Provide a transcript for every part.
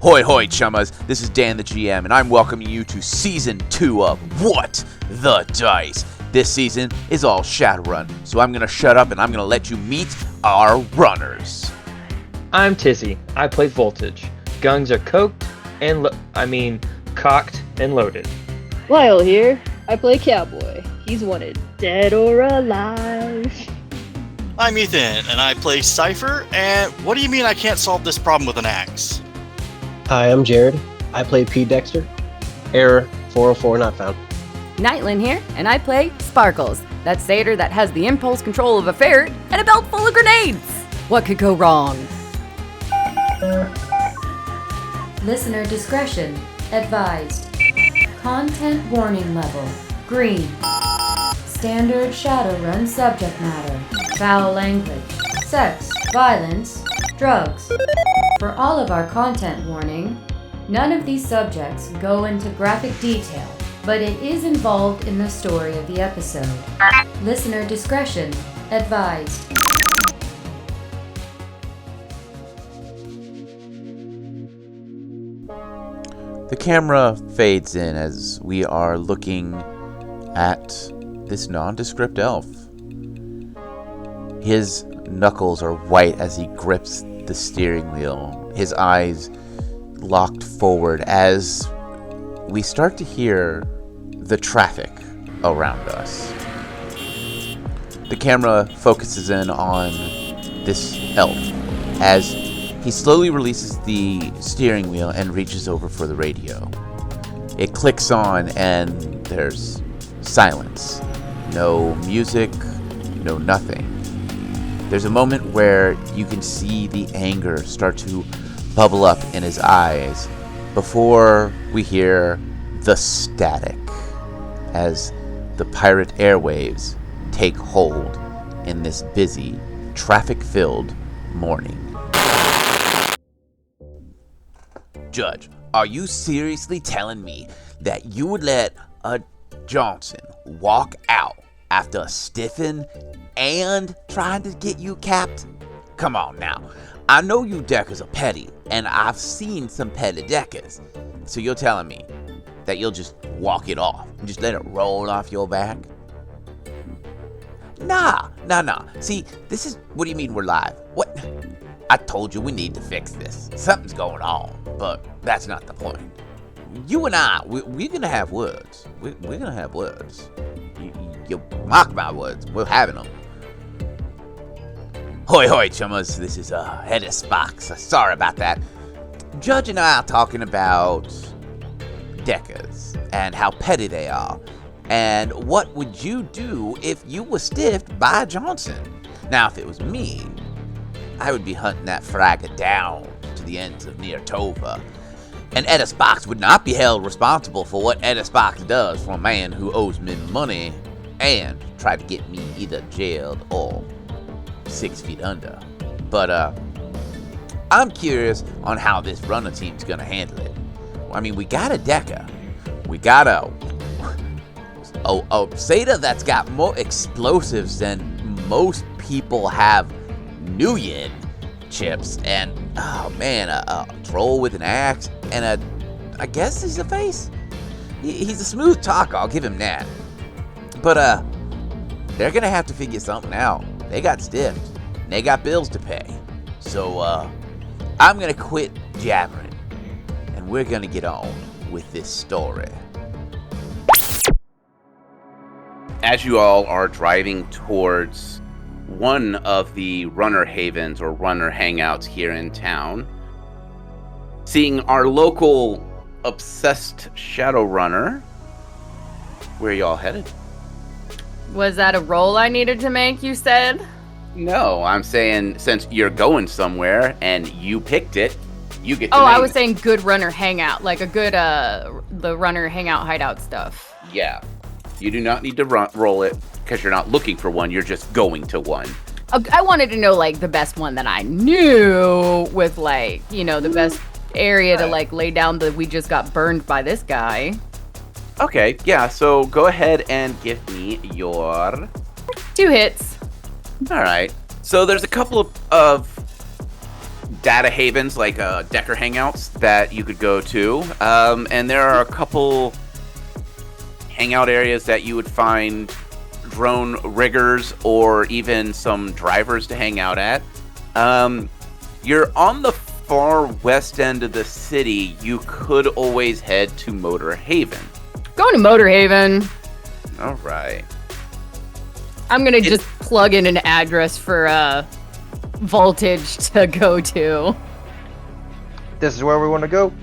Hoi hoi chummers, this is Dan the GM, and I'm welcoming you to Season 2 of What the Dice. This season is all Shadowrun, so I'm going to shut up and I'm going to let you meet our runners. I'm Tizzy. I play Voltage. Guns are cocked and loaded. Lyle here. I play Cowboy. He's wanted dead or alive. I'm Ethan, and I play Cypher, and what do you mean I can't solve this problem with an axe? Hi, I'm Jared. I play P. Dexter. Error 404 not found. Nightlin here, and I play Sparkles, that satyr that has the impulse control of a ferret and a belt full of grenades. What could go wrong? Listener discretion advised. Content warning level green. Standard Shadowrun subject matter. Foul language. Sex, violence, drugs. For all of our content warning, none of these subjects go into graphic detail, but it is involved in the story of the episode. Listener discretion advised. The camera fades in as we are looking at this nondescript elf. His knuckles are white as he grips the steering wheel, his eyes locked forward as we start to hear the traffic around us. The camera focuses in on this elf as he slowly releases the steering wheel and reaches over for the radio. It clicks on and there's silence. No music, no nothing. There's a moment where you can see the anger start to bubble up in his eyes before we hear the static as the pirate airwaves take hold in this busy, traffic-filled morning. Judge, are you seriously telling me that you would let a Johnson walk out after a stiffin' and trying to get you capped? Come on now. I know you deckers are petty, and I've seen some petty deckers. So you're telling me that you'll just walk it off and just let it roll off your back? Nah. See, this is, what do you mean we're live? What? I told you we need to fix this. Something's going on, but that's not the point. You and I, we're gonna have words. We're gonna have words. You mark my words, we're having them. Hoi hoi chummers, this is Head of Sparks. Sorry about that. Judge and I are talking about deckers and how petty they are. And what would you do if you were stiffed by Johnson? Now, if it was me, I would be hunting that fragger down to the ends of near Tova. And Edda Sparks would not be held responsible for what Edda Sparks does for a man who owes me money and tried to get me either jailed or 6 feet under. But I'm curious on how this runner team's gonna handle it. I mean, we got a decker. We got a satyr that's got more explosives than most people have New Year chips, and a troll with an axe, and I guess he's a face. He's a smooth talker, I'll give him that. But they're gonna have to figure something out. They got stiffed, and they got bills to pay. So I'm gonna quit jabbering, and we're gonna get on with this story. As you all are driving towards one of the runner havens or runner hangouts here in town, seeing our local obsessed Shadowrunner, where are y'all headed? Was that a roll I needed to make, you said? No, I'm saying since you're going somewhere and you picked it, you get to Oh, name I was it. saying good runner hangout, like a good, the runner hangout hideout stuff. Yeah. You do not need to roll it because you're not looking for one, you're just going to one. I wanted to know, like, the best one that I knew with, like, you know, the best area to, like, lay down the we just got burned by this guy. Okay, yeah, so go ahead and give me your... 2 hits. Alright, so there's a couple of data havens like Decker hangouts that you could go to, and there are a couple hangout areas that you would find drone riggers or even some drivers to hang out at. You're on the far west end of the city. You could always head to Motor Haven. Going to Motor Haven. All right. I'm gonna just plug in an address for Voltage to go to. This is where we want to go.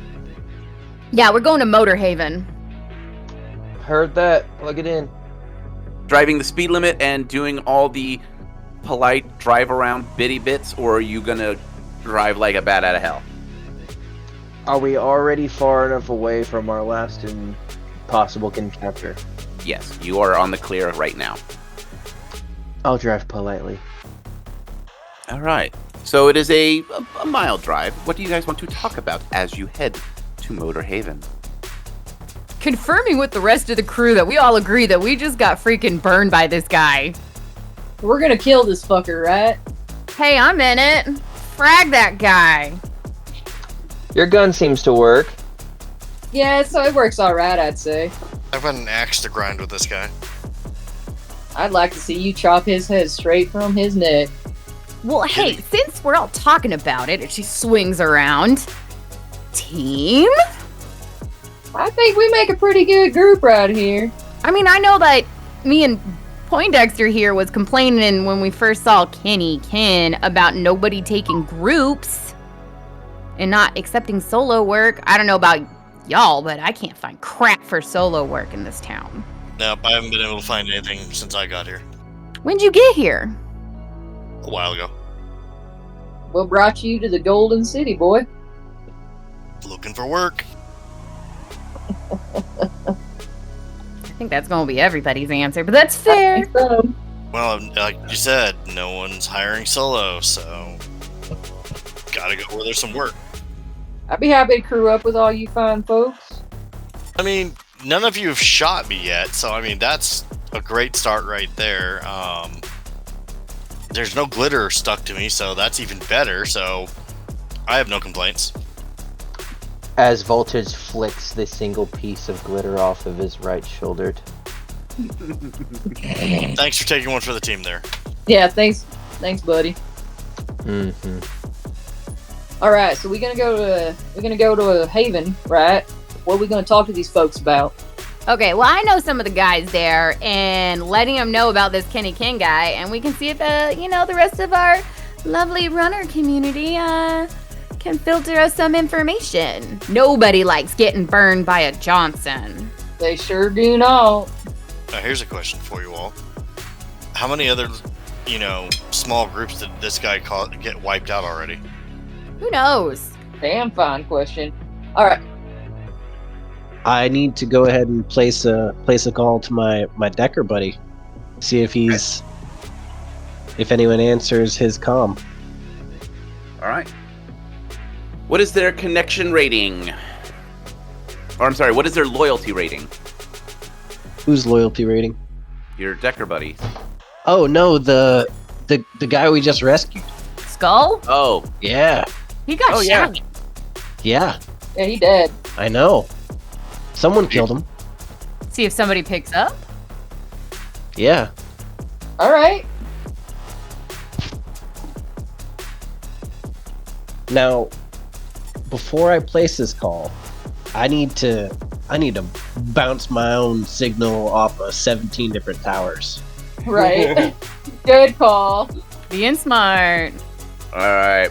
Yeah, we're going to Motor Haven. Heard that. Plug it in. Driving the speed limit and doing all the polite drive around bitty bits, or are you gonna drive like a bat out of hell? Are we already far enough away from our last and possible encounter? Yes, you are on the clear right now. I'll drive politely. All right. So it is a mile drive. What do you guys want to talk about as you head to Motor Haven? Confirming with the rest of the crew that we all agree that we just got freaking burned by this guy. We're gonna kill this fucker, right? Hey, I'm in it. Frag that guy. Your gun seems to work. Yeah, so it works alright, I'd say. I've got an axe to grind with this guy. I'd like to see you chop his head straight from his neck. Well, hey, since we're all talking about it, and she swings around. Team? I think we make a pretty good group right here. I mean, I know that me and Poindexter here was complaining when we first saw Kenny Ken about nobody taking groups and not accepting solo work. I don't know about y'all, but I can't find crap for solo work in this town. Nope, I haven't been able to find anything since I got here. When'd you get here? A while ago. What brought you to the Golden City, boy? Looking for work. I think that's gonna be everybody's answer, but that's fair. Well, like you said, no one's hiring solo, so gotta go where there's some work. I'd be happy to crew up with all you fine folks. I mean, none of you have shot me yet, so I mean that's a great start right there. There's no glitter stuck to me, so that's even better, so I have no complaints. As Voltage flicks the single piece of glitter off of his right shoulder. Thanks for taking one for the team there. Yeah, thanks, buddy. Mm-hmm. All right, so we're gonna go to a Haven, right? What are we gonna talk to these folks about? Okay, well, I know some of the guys there, and letting them know about this Kenny King guy, and we can see if, the rest of our lovely runner community, can filter us some information. Nobody likes getting burned by a Johnson. They sure do not. Now, here's a question for you all. How many other, small groups did this guy get wiped out already? Who knows? Damn fine question. All right. I need to go ahead and place a call to my Decker buddy. See if if anyone answers his comm. All right. What is their connection rating? Or I'm sorry, what is their loyalty rating? Whose loyalty rating? Your Decker buddy. Oh no, the guy we just rescued. Skull? Oh. Yeah. He got shot. Yeah. Yeah, he dead. I know. Someone killed him. See if somebody picks up. Yeah. All right. Now, before I place this call, I need to bounce my own signal off of 17 different towers. Right. Good call. Being smart. All right.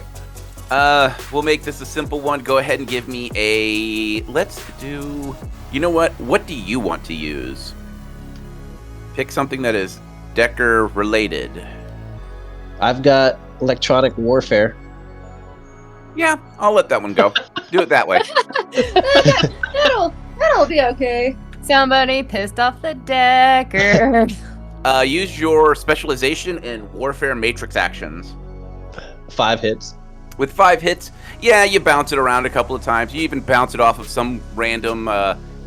We'll make this a simple one. Go ahead and give me let's do, you know what? What do you want to use? Pick something that is Decker related. I've got electronic warfare. Yeah, I'll let that one go. Do it that way. That'll be okay. Somebody pissed off the Decker. Use your specialization in warfare matrix actions. 5 hits. With 5 hits, yeah, you bounce it around a couple of times. You even bounce it off of some random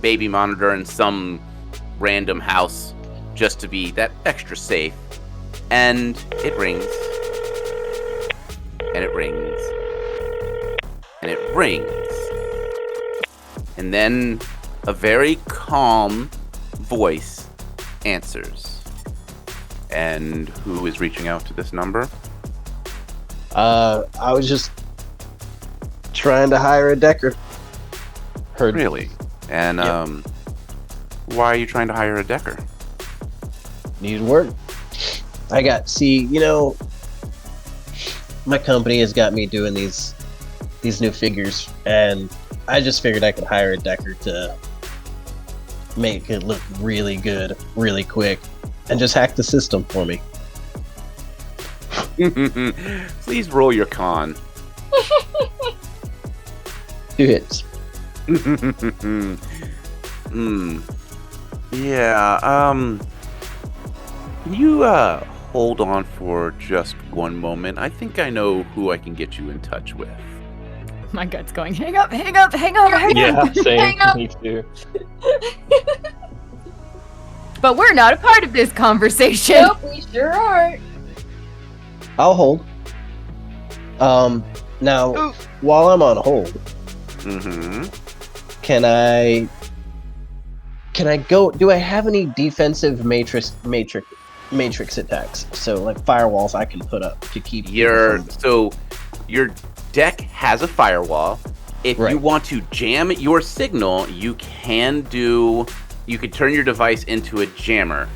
baby monitor in some random house just to be that extra safe. And it rings. And it rings. and it rings. And then a very calm voice answers. And who is reaching out to this number? I was just trying to hire a decker. Heard. Really? And Yep. Why are you trying to hire a decker? Need work. My company has got me doing these new figures, and I just figured I could hire a decker to make it look really good, really quick, and just hack the system for me. Please roll your con. 2 hits. Yeah, can you hold on for just one moment? I think I know who I can get you in touch with. My gut's going, hang up, hang up, hang up, hang up. Yeah, same. Hang up. Me too. But we're not a part of this conversation. Nope, we sure aren't. I'll hold. Now, while I'm on hold, Mm-hmm. can I go? Do I have any defensive matrix attacks? So like firewalls I can put up to keep people from- Your deck has a firewall. If you Right. want to jam your signal, you can turn your device into a jammer.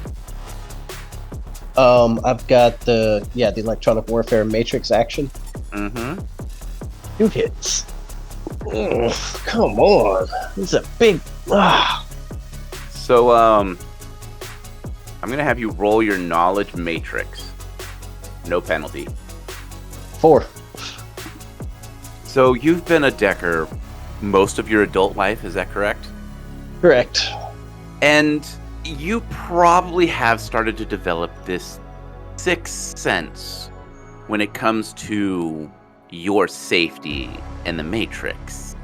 I've got the electronic warfare matrix action. Mm-hmm. 2 hits. Ugh, come on, this is a big. So, I'm gonna have you roll your knowledge matrix. No penalty. 4. So you've been a decker most of your adult life, is that correct? Correct. And you probably have started to develop this sixth sense when it comes to your safety in the Matrix.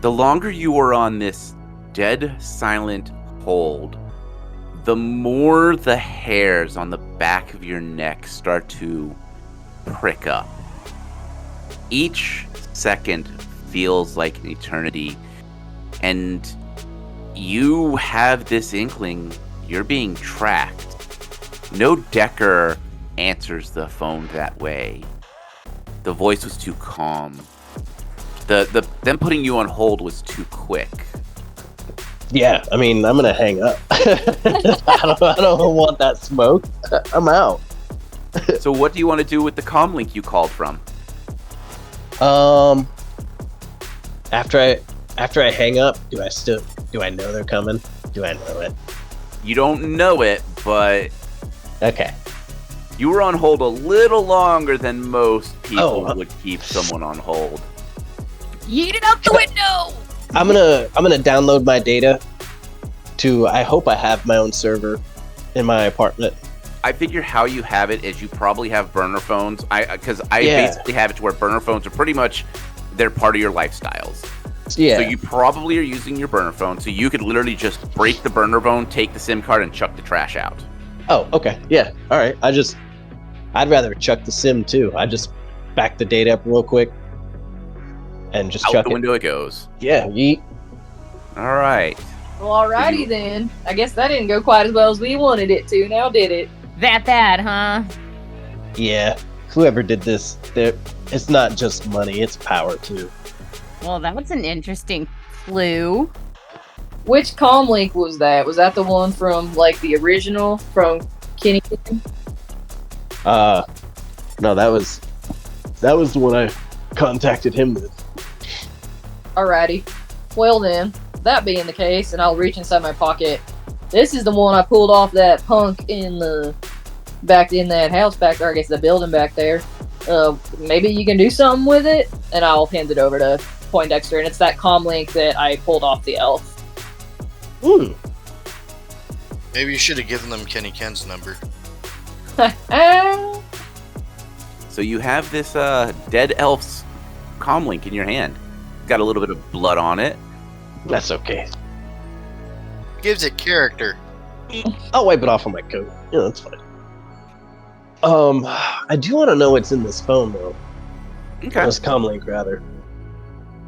The longer you are on this dead silent hold, the more the hairs on the back of your neck start to prick up. Each second feels like an eternity, and you have this inkling you're being tracked. No decker answers the phone that way. The voice was too calm. Them putting you on hold was too quick. Yeah, I mean, I'm gonna hang up. I don't want that smoke. I'm out. So what do you want to do with the comm link you called from? After I hang up, do I know they're coming? Do I know it? You don't know it, but Okay. you were on hold a little longer than most people Oh. would keep someone on hold. Yeet it out the window! I'm gonna download my data to. I hope I have my own server in my apartment. I figure how you have it is you probably have burner phones. Because I Yeah. basically have it to where burner phones are pretty much they're part of your lifestyles. Yeah. So you probably are using your burner phone. So you could literally just break the burner phone, take the SIM card, and chuck the trash out. Oh, okay. Yeah. All right. I'd rather chuck the SIM too. I just back the data up real quick and just Out chuck the it. window it goes. Yeah. Yeet. All right. Well, alrighty then. I guess that didn't go quite as well as we wanted it to. Now did it? That bad, huh? Yeah. Whoever did this, it's not just money; it's power too. Well, that was an interesting clue. Which comm link was that? Was that the one from like the original from Kenny? No, that was the one I contacted him with. Alrighty. Well then, that being the case, and I'll reach inside my pocket. This is the one I pulled off that punk back in that house back there, I guess the building back there. Maybe you can do something with it, and I'll hand it over to Poindexter, and it's that comm link that I pulled off the elf. Maybe you should have given them Kenny Ken's number. So you have this dead elf's comm link in your hand. It's got a little bit of blood on it. That's okay. Gives it character. I'll wipe it off on my coat. Yeah, that's fine. I do want to know what's in this phone though. Okay. This comlink rather.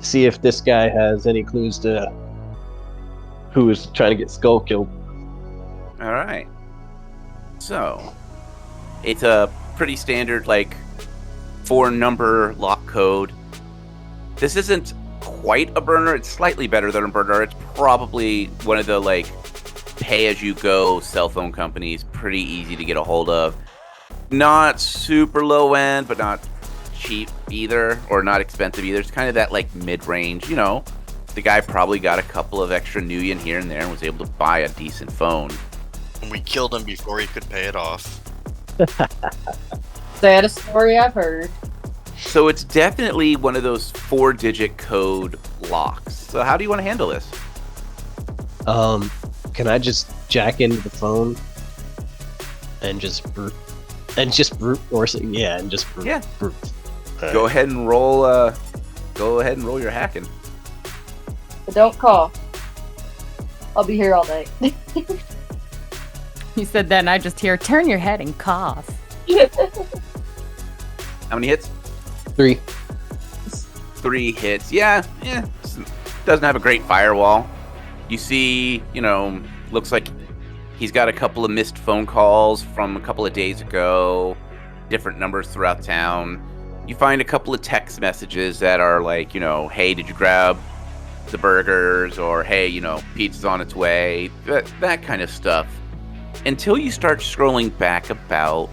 see if this guy has any clues to who is trying to get Skull killed. All right. So, it's a pretty standard, like, 4-number lock code. This isn't quite a burner. It's slightly better than a burner. It's probably one of the, like, pay-as-you-go cell phone companies. Pretty easy to get a hold of. Not super low-end, but not cheap either, or not expensive either. It's kind of that, like, mid-range, you know. The guy probably got a couple of extra nuyen here and there and was able to buy a decent phone. And we killed him before he could pay it off. Saddest story I've heard. So it's definitely one of those 4-digit code locks. So how do you want to handle this? Can I just jack into the phone and just brute force it? Yeah, and just brute. Yeah. Brute. Go ahead and roll. Go ahead and roll your hacking. But don't cough. I'll be here all night. You said that, and I just hear, turn your head and cough. How many hits? 3. 3 hits. Yeah. Doesn't have a great firewall. You see, looks like he's got a couple of missed phone calls from a couple of days ago, different numbers throughout town. You find a couple of text messages that are like, hey, did you grab the burgers? Or, hey, pizza's on its way. That kind of stuff. Until you start scrolling back about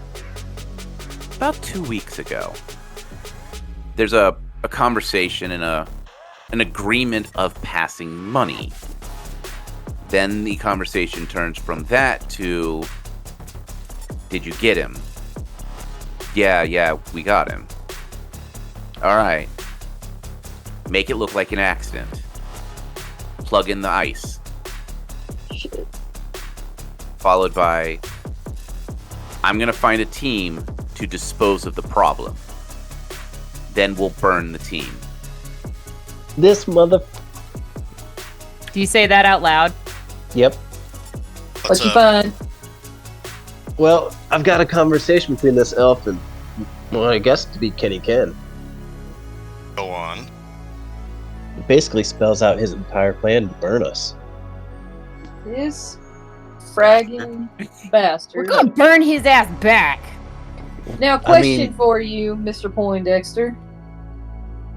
2 weeks ago. There's a conversation and an agreement of passing money. Then the conversation turns from that to, did you get him? Yeah, we got him. All right. Make it look like an accident. Plug in the ice. Shit. Followed by, I'm going to find a team to dispose of the problem. Then we'll burn the team. This mother... Do you say that out loud? Yep. What you find? Well, I've got a conversation between this elf and, well, I guess to be Kenny Ken. Go on. It basically spells out his entire plan to burn us. This fragging bastard. We're gonna burn his ass back. Now, question for you, Mr. Poindexter.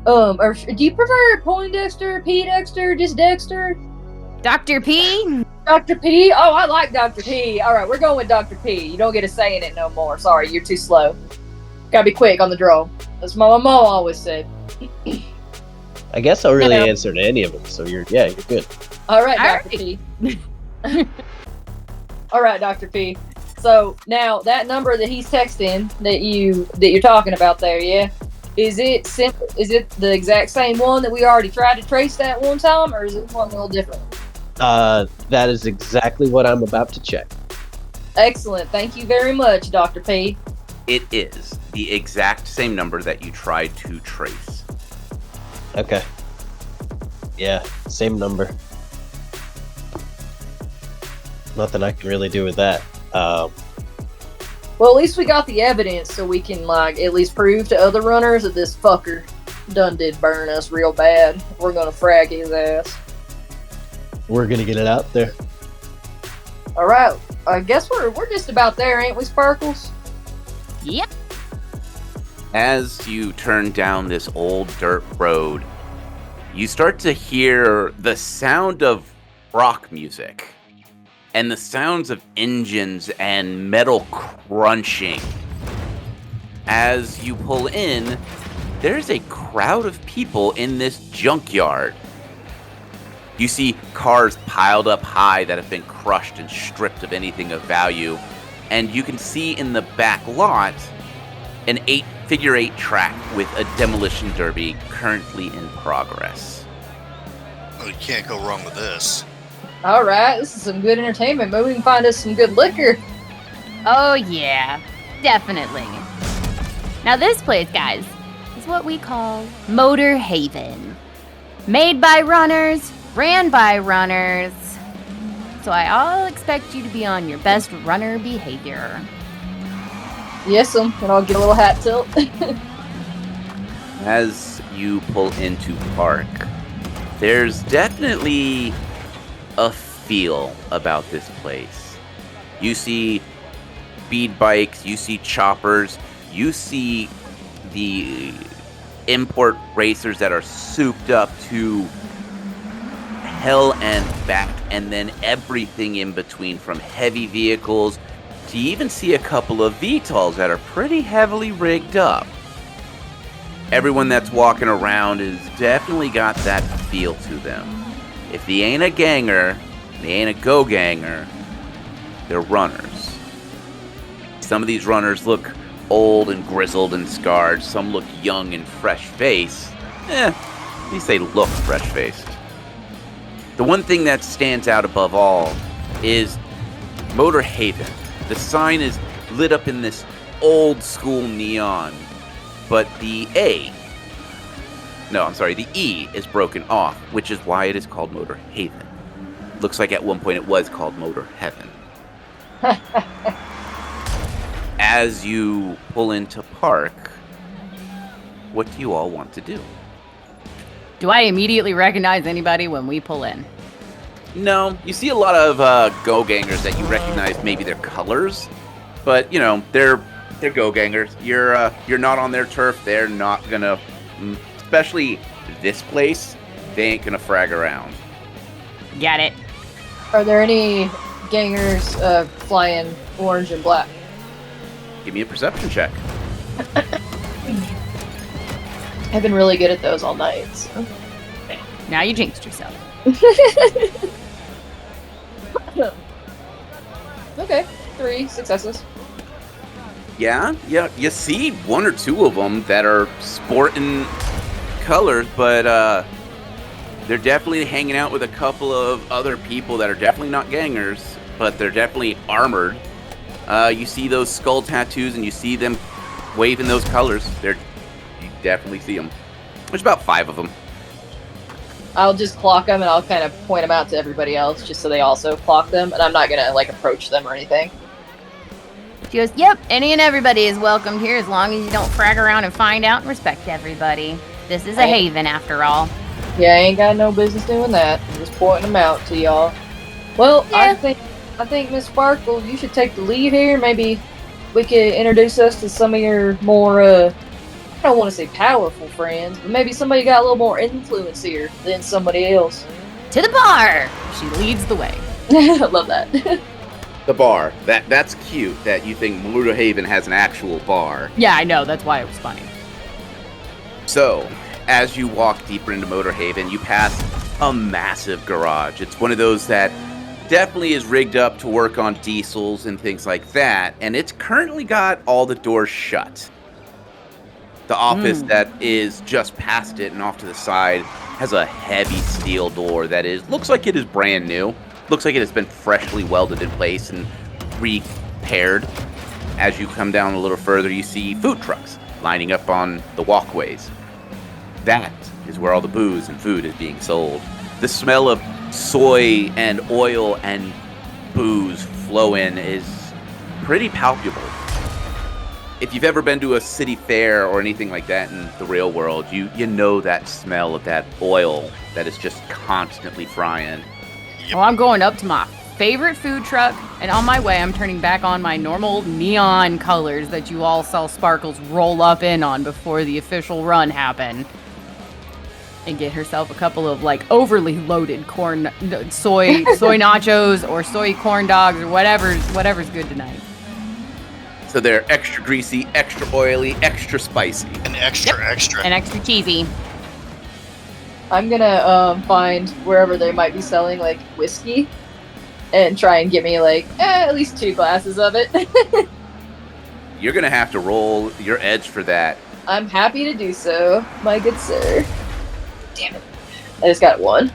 Or do you prefer Poindexter, P. Dexter, just Dexter? Dr. P? Dr. P? Oh, I like Dr. P. Alright, we're going with Dr. P. You don't get a say in it no more. Sorry, you're too slow. Gotta be quick on the draw. That's what my mom always said. I guess I'll really answer to any of them, so you're good. Alright, Dr. P. Alright, Dr. P. So, now, that number that he's texting, that you're talking about there, yeah? Is it simple? Is it the exact same one that we already tried to trace that one time, or is it one a little different? That is exactly what I'm about to check. Excellent. Thank you very much, Dr. P. It is the exact same number that you tried to trace. Okay. Yeah, same number. Nothing I can really do with that. Well, at least we got the evidence, so we can, at least prove to other runners that this fucker done did burn us real bad. We're gonna frag his ass. We're gonna get it out there. Alright, I guess we're just about there, ain't we, Sparkles? Yep. As you turn down this old dirt road, you start to hear the sound of rock music and the sounds of engines and metal crunching. As you pull in, there's a crowd of people in this junkyard. You see cars piled up high that have been crushed and stripped of anything of value. And you can see in the back lot an figure 8 track with a demolition derby currently in progress. Well, you can't go wrong with this. Alright, this is some good entertainment. Maybe we can find us some good liquor. Oh, yeah. Definitely. Now, this place, guys, is what we call Motor Haven. Made by runners, ran by runners. So I'll expect you to be on your best runner behavior. Yes, and I'll get a little hat tilt. As you pull into park, there's definitely a feel about this place. You see speed bikes, you see choppers, you see the import racers that are souped up to hell and back, and then everything in between, from heavy vehicles to even see a couple of VTOLs that are pretty heavily rigged up. Everyone that's walking around has definitely got that feel to them. If they ain't a ganger, they ain't a go-ganger, they're runners. Some of these runners look old and grizzled and scarred. Some look young and fresh-faced. At least they look fresh-faced. The one thing that stands out above all is Motor Haven. The sign is lit up in this old-school neon. But the E is broken off, which is why it is called Motor Haven. Looks like at one point it was called Motor Heaven. As you pull into park, what do you all want to do? Do I immediately recognize anybody when we pull in? No, you see a lot of go-gangers that you recognize maybe their colors, but, you know, they're go-gangers. You're not on their turf. They're not gonna, especially this place, they ain't gonna frag around. Got it. Are there any gangers flying orange and black? Give me a perception check. I've been really good at those all night. So. Now you jinxed yourself. Okay, 3 successes. Yeah, you see one or two of them that are sporting colors, but they're definitely hanging out with a couple of other people that are definitely not gangers, but they're definitely armored. You see those skull tattoos, and you see them waving those colors. You definitely see them. There's about 5 of them. I'll just clock them, and I'll kind of point them out to everybody else, just so they also clock them, and I'm not gonna, like, approach them or anything. She goes, yep, any and everybody is welcome here as long as you don't frag around and find out and respect everybody. This is a haven, after all. Yeah, I ain't got no business doing that. I'm just pointing them out to y'all. Well, yeah. I think Miss Sparkle, you should take the lead here. Maybe we could introduce us to some of your more, I don't want to say powerful friends, but maybe somebody got a little more influence here than somebody else. To the bar! She leads the way. I love that. The bar. That's cute that you think Motor Haven has an actual bar. Yeah, I know. That's why it was funny. So, as you walk deeper into Motor Haven, you pass a massive garage. It's one of those that definitely is rigged up to work on diesels and things like that, and it's currently got all the doors shut. The office that is just past it and off to the side has a heavy steel door that looks like it is brand new. Looks like it has been freshly welded in place and repaired. As you come down a little further, you see food trucks lining up on the walkways. That is where all the booze and food is being sold. The smell of soy and oil and booze flowing is pretty palpable. If you've ever been to a city fair or anything like that in the real world, you know that smell of that oil that is just constantly frying. Well, I'm going up to my favorite food truck, and on my way, I'm turning back on my normal neon colors that you all saw Sparkles roll up in on before the official run happened. And get herself a couple of, like, overly loaded soy nachos or soy corn dogs or whatever's good tonight. So they're extra greasy, extra oily, extra spicy. And extra. And extra cheesy. I'm gonna find wherever they might be selling, like, whiskey and try and get me, like, at least 2 glasses of it. You're gonna have to roll your edge for that. I'm happy to do so, my good sir. Damn it. I just got 1.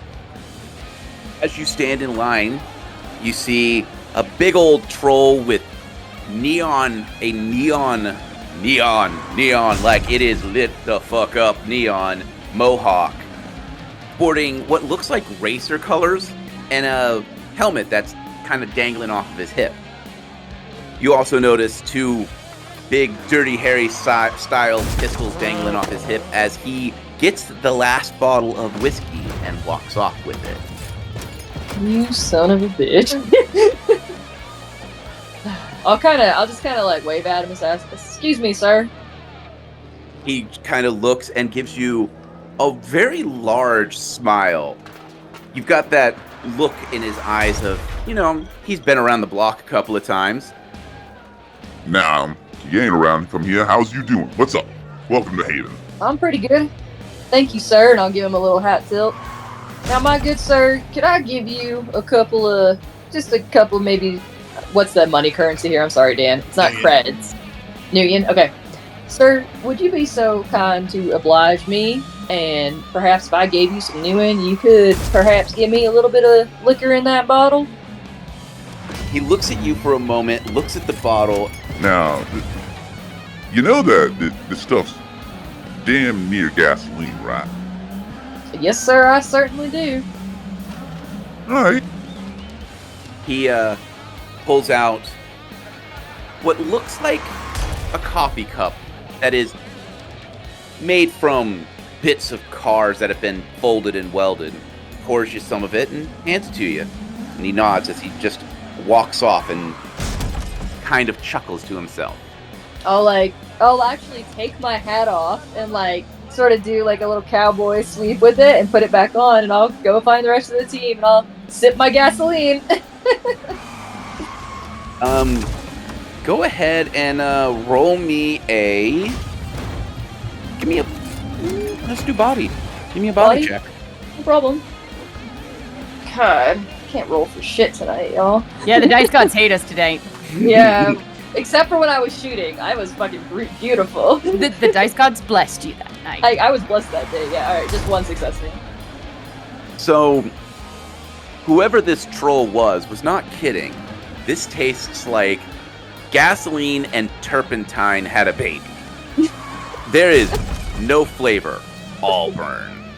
As you stand in line, you see a big old troll with neon, like it is lit the fuck up neon mohawk, sporting what looks like racer colors and a helmet that's kind of dangling off of his hip. You also notice 2 big Dirty Harry style pistols dangling off his hip as he gets the last bottle of whiskey and walks off with it. You son of a bitch. I'll just kind of like wave at him and say, "Excuse me, sir." He kind of looks and gives you a very large smile. You've got that look in his eyes of, he's been around the block a couple of times. Now, you ain't around from here. How's you doing? What's up? Welcome to Hayden. I'm pretty good. Thank you, sir. And I'll give him a little hat tilt. Now, my good sir, could I give you a couple maybe, what's the money currency here? I'm sorry, Dan. It's not creds. Nuyen? Okay. Sir, would you be so kind to oblige me? And perhaps if I gave you some Nuyen, you could perhaps give me a little bit of liquor in that bottle? He looks at you for a moment, looks at the bottle. Now, you know that this stuff's damn near gasoline, right? Yes, sir, I certainly do. Alright. He pulls out what looks like a coffee cup that is made from bits of cars that have been folded and welded. Pours you some of it and hands it to you. And he nods as he just walks off and kind of chuckles to himself. I'll actually take my hat off and sort of do like a little cowboy sweep with it and put it back on, and I'll go find the rest of the team and I'll sip my gasoline. Go ahead and roll me a. Let's do body. Give me a body check. No problem. God, can't roll for shit tonight, y'all. Yeah, the dice gods hate us today. Yeah, except for when I was shooting. I was fucking beautiful. The dice gods blessed you that night. I was blessed that day, yeah. Alright, just one success thing. So, whoever this troll was not kidding. This tastes like gasoline and turpentine had a baby. There is no flavor, all burn.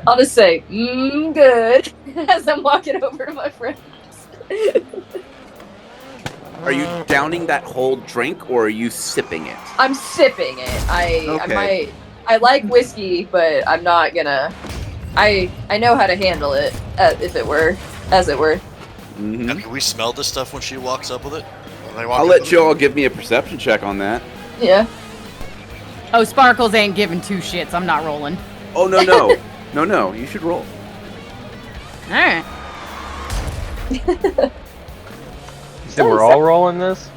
I'll just say, good, as I'm walking over to my friends. Are you downing that whole drink, or are you sipping it? I'm sipping it. Okay. I like whiskey, but I'm not gonna. I know how to handle it, as it were. Mm-hmm. Now, can we smell this stuff when she walks up with it? I'll let you all give me a perception check on that. Yeah. Oh, Sparkles ain't giving two shits. I'm not rolling. Oh, no. No. You should roll. Alright. So we're all rolling this?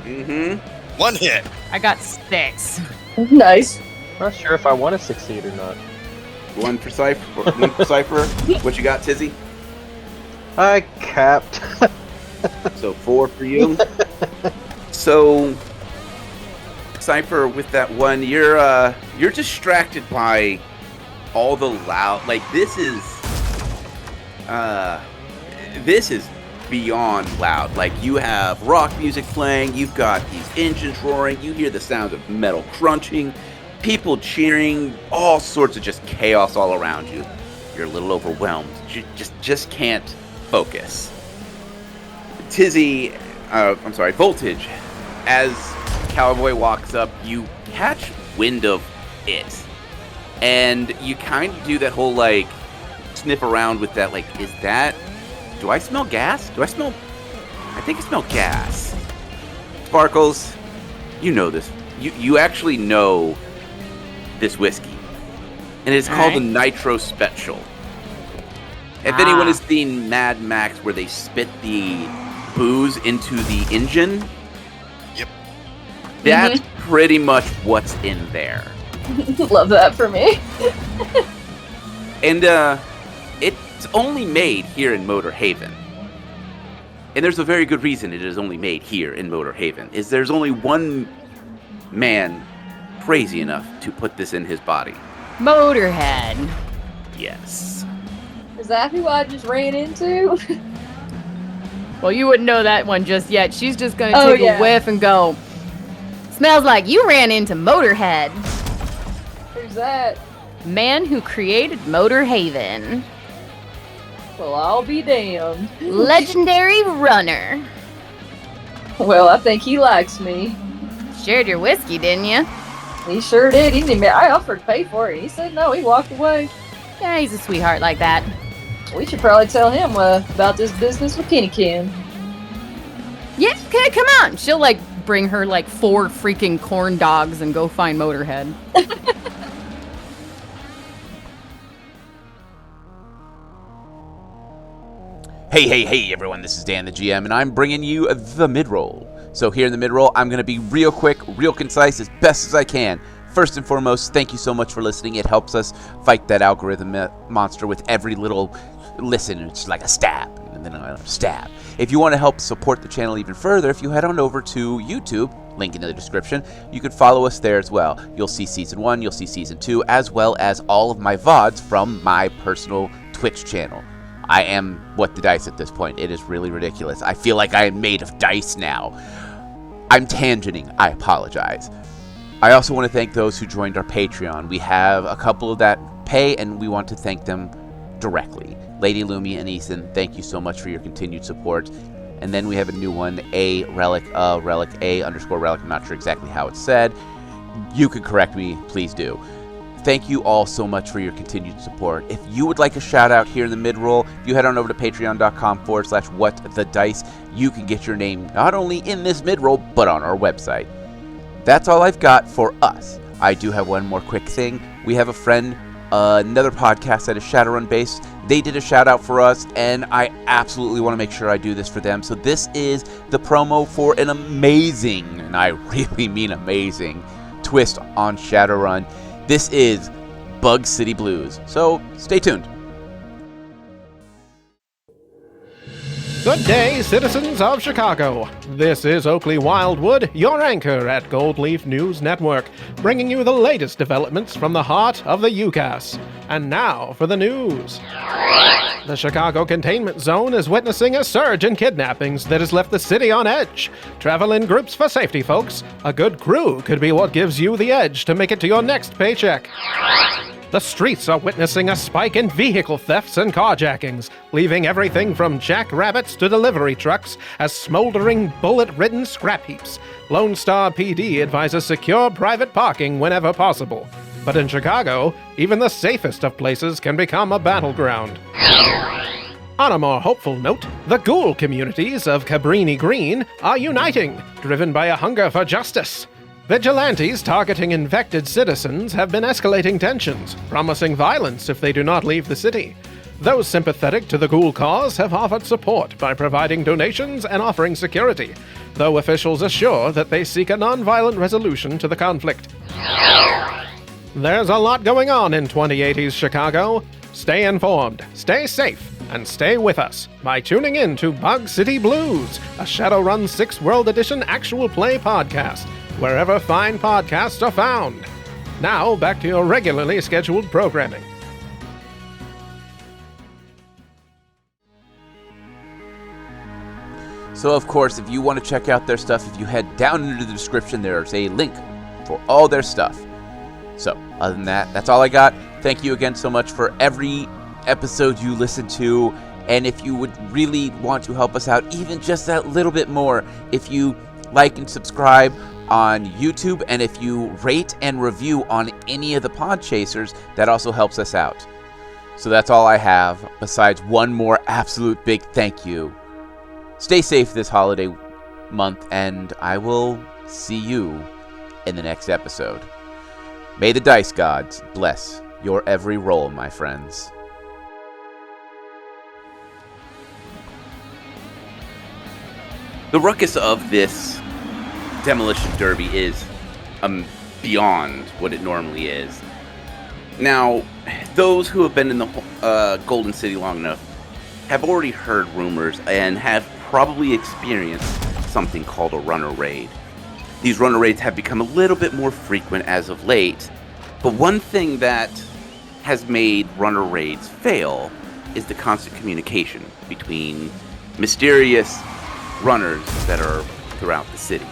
Mm-hmm. One hit. I got 6. Nice. Not sure if I want to succeed or not. One for Cypher. What you got, Tizzy? I capped. So 4 for you. So, Cypher, with that one, you're distracted by all the loud. This is beyond loud. You have rock music playing. You've got these engines roaring. You hear the sound of metal crunching, people cheering, all sorts of just chaos all around you. You're a little overwhelmed. You just can't focus. Voltage, as Cowboy walks up, you catch wind of it. And you kind of do that whole, sniff around with that, do I smell gas? I think I smell gas. Sparkles, you know this. You actually know this whiskey. And it's called the Nitro Special. If anyone has seen Mad Max where they spit the booze into the engine, yep, that's pretty much what's in there. Love that for me. And it's only made here in Motor Haven. And there's a very good reason it is only made here in Motor Haven. Is there's only one man crazy enough to put this in his body. Motorhead. Yes. Is that who I just ran into? Well, you wouldn't know that one just yet. She's just gonna take a whiff and go, smells like you ran into Motorhead. Who's that? Man who created Motor Haven. Well, I'll be damned. Legendary runner. Well, I think he likes me. shared your whiskey, didn't you? He sure did. He didn't. I offered to pay for it. He said no. He walked away. Yeah, he's a sweetheart like that. We should probably tell him about this business with Kenny Ken. Yeah, okay, come on. She'll, like, bring her, like, 4 freaking corn dogs and go find Motorhead. Hey, everyone, this is Dan the GM, and I'm bringing you the mid-roll. So here in the mid-roll, I'm going to be real quick, real concise, as best as I can. First and foremost, thank you so much for listening. It helps us fight that algorithm monster with every little listen. It's like a stab, and then a stab. If you want to help support the channel even further, if you head on over to YouTube, link in the description, you can follow us there as well. You'll see Season 1, you'll see Season 2, as well as all of my VODs from my personal Twitch channel. I am what the dice at this point. It is really ridiculous. I feel like I am made of dice now. I'm tangenting. I apologize. I also want to thank those who joined our Patreon. We have a couple of that pay, and we want to thank them directly. Lady Lumi and Ethan, thank you so much for your continued support. And then we have a new one, Relic, _Relic. I'm not sure exactly how it's said. You could correct me, please do. Thank you all so much for your continued support. If you would like a shout out here in the mid-roll, if you head on over to patreon.com/whatthedice, you can get your name not only in this mid-roll, but on our website. That's all I've got for us. I do have one more quick thing. We have a friend, another podcast that is Shadowrun based. They did a shout out for us, and I absolutely want to make sure I do this for them. So this is the promo for an amazing, and I really mean amazing, twist on Shadowrun. This is Bug City Blues, so stay tuned. Good day, citizens of Chicago. This is Oakley Wildwood, your anchor at Gold Leaf News Network, bringing you the latest developments from the heart of the UCAS. And now for the news. The Chicago Containment Zone is witnessing a surge in kidnappings that has left the city on edge. Travel in groups for safety, folks. A good crew could be what gives you the edge to make it to your next paycheck. The streets are witnessing a spike in vehicle thefts and carjackings, leaving everything from jackrabbits to delivery trucks as smoldering, bullet-ridden scrap heaps. Lone Star PD advises secure private parking whenever possible. But in Chicago, even the safest of places can become a battleground. On a more hopeful note, the ghoul communities of Cabrini Green are uniting, driven by a hunger for justice. Vigilantes targeting infected citizens have been escalating tensions, promising violence if they do not leave the city. Those sympathetic to the ghoul cause have offered support by providing donations and offering security, though officials assure that they seek a non-violent resolution to the conflict. There's a lot going on in 2080's Chicago. Stay informed, stay safe, and stay with us by tuning in to Bug City Blues, a Shadowrun 6th World Edition actual play podcast, wherever fine podcasts are found. Now, back to your regularly scheduled programming. So, of course, if you want to check out their stuff, if you head down into the description, there's a link for all their stuff. So, other than that, that's all I got. Thank you again so much for every episode you listen to. And if you would really want to help us out, even just that little bit more, if you like and subscribe on YouTube, and if you rate and review on any of the pod chasers, that also helps us out. So that's all I have, besides one more absolute big thank you. Stay safe this holiday month, and I will see you in the next episode. May the dice gods bless your every roll, my friends. The ruckus of this Demolition Derby is beyond what it normally is. Now, those who have been in the Golden City long enough have already heard rumors and have probably experienced something called a runner raid. These runner raids have become a little bit more frequent as of late, but one thing that has made runner raids fail is the constant communication between mysterious runners that are throughout the city.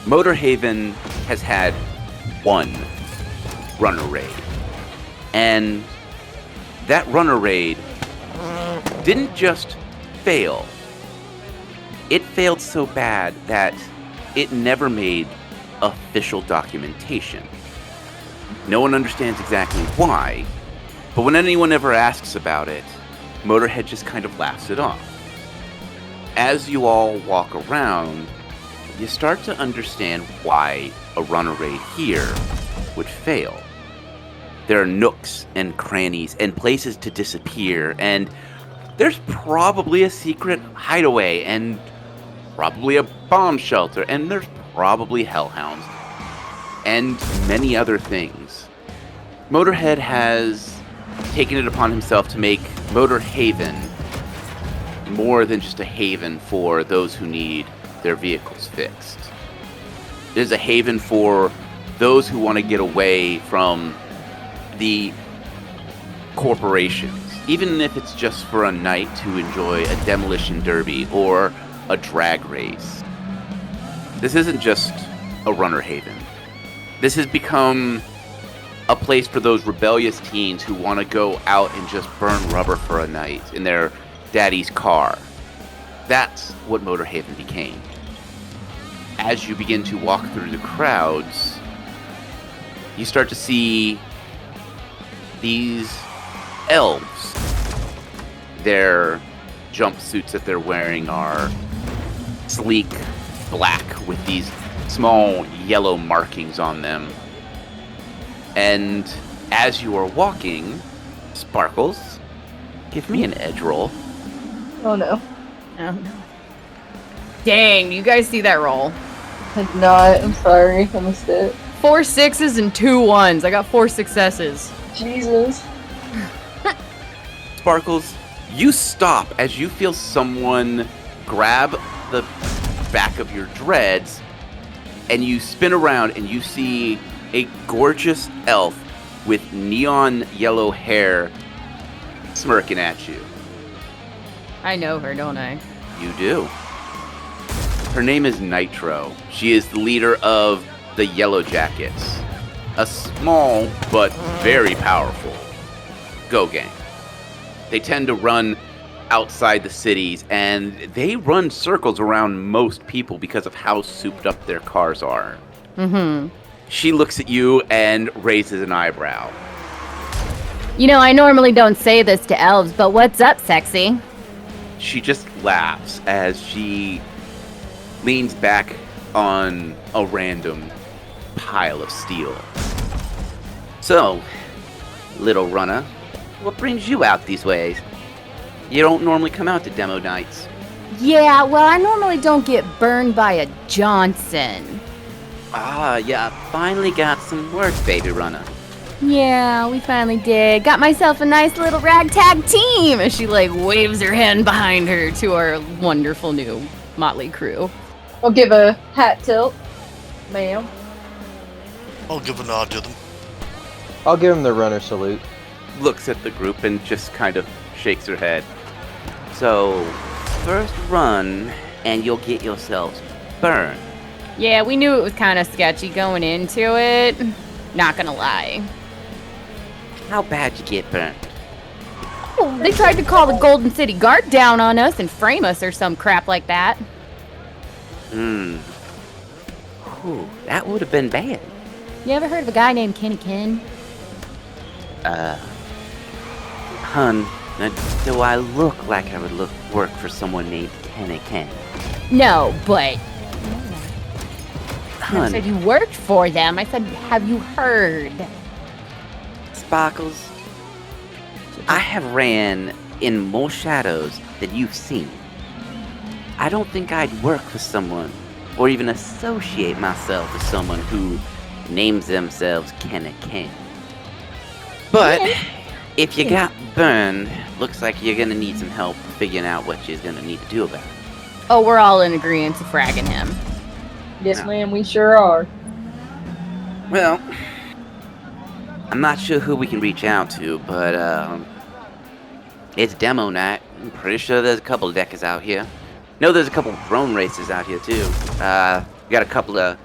Motorhaven has had one runner raid, and that runner raid didn't just fail. It failed so bad that it never made official documentation. No one understands exactly why, but when anyone ever asks about it, Motorhead just kind of laughs it off. As you all walk around, you start to understand why a runner raid here would fail. There are nooks and crannies and places to disappear, and there's probably a secret hideaway, and probably a bomb shelter, and there's probably hellhounds, and many other things. Motorhead has taken it upon himself to make Motor Haven more than just a haven for those who need their vehicles fixed. It is a haven for those who want to get away from the corporations, even if it's just for a night to enjoy a demolition derby or a drag race. This isn't just a runner haven. This has become a place for those rebellious teens who want to go out and just burn rubber for a night in their daddy's car. That's what Motor Haven became. As you begin to walk through the crowds, you start to see these elves. Their jumpsuits that they're wearing are sleek black with these small yellow markings on them. And as you are walking, Sparkles, give me an edge roll. Oh no. Oh no. Dang, you guys see that roll? I did not. I'm sorry. I missed it. 4 6s and 2 1s. I got 4 successes. Jesus. Sparkles, you stop as you feel someone grab the back of your dreads, and you spin around and you see a gorgeous elf with neon yellow hair smirking at you. I know her, don't I? You do. Her name is Nitro. She is the leader of the Yellow Jackets, a small but very powerful go gang. They tend to run outside the cities, and they run circles around most people because of how souped up their cars are. Mm-hmm. She looks at you and raises an eyebrow. You know, I normally don't say this to elves, but what's up, sexy? She just laughs as she leans back on a random pile of steel. So, little runner, what brings you out these ways? You don't normally come out to demo nights. Yeah, well, I normally don't get burned by a Johnson. Ah, yeah, finally got some work, baby runner. Yeah, we finally did. Got myself a nice little ragtag team! As she, like, waves her hand behind her to our wonderful new motley crew. I'll give a hat tilt, ma'am. I'll give a nod to them. I'll give him the runner salute. Looks at the group and just kind of shakes her head. So, first run, and you'll get yourselves burned. Yeah, we knew it was kind of sketchy going into it. Not gonna lie. How bad you get burned? Oh, they tried to call the Golden City Guard down on us and frame us or some crap like that. Whew, that would have been bad. You ever heard of a guy named Kenny Ken? Hun, do I look like I would work for someone named Kenny Ken? No, but... I Hun, said you worked for them. I said, have you heard? Sparkles, I have ran in more shadows than you've seen. I don't think I'd work for someone, or even associate myself with someone who names themselves Kenny Ken. But, if you got burned, looks like you're gonna need some help figuring out what you're gonna need to do about it. Oh, we're all in agreement to fragging him. Yes, ma'am, we sure are. Well, I'm not sure who we can reach out to, but it's demo night. I'm pretty sure there's a couple of deckers out here. No, there's a couple of drone races out here too. We got a couple of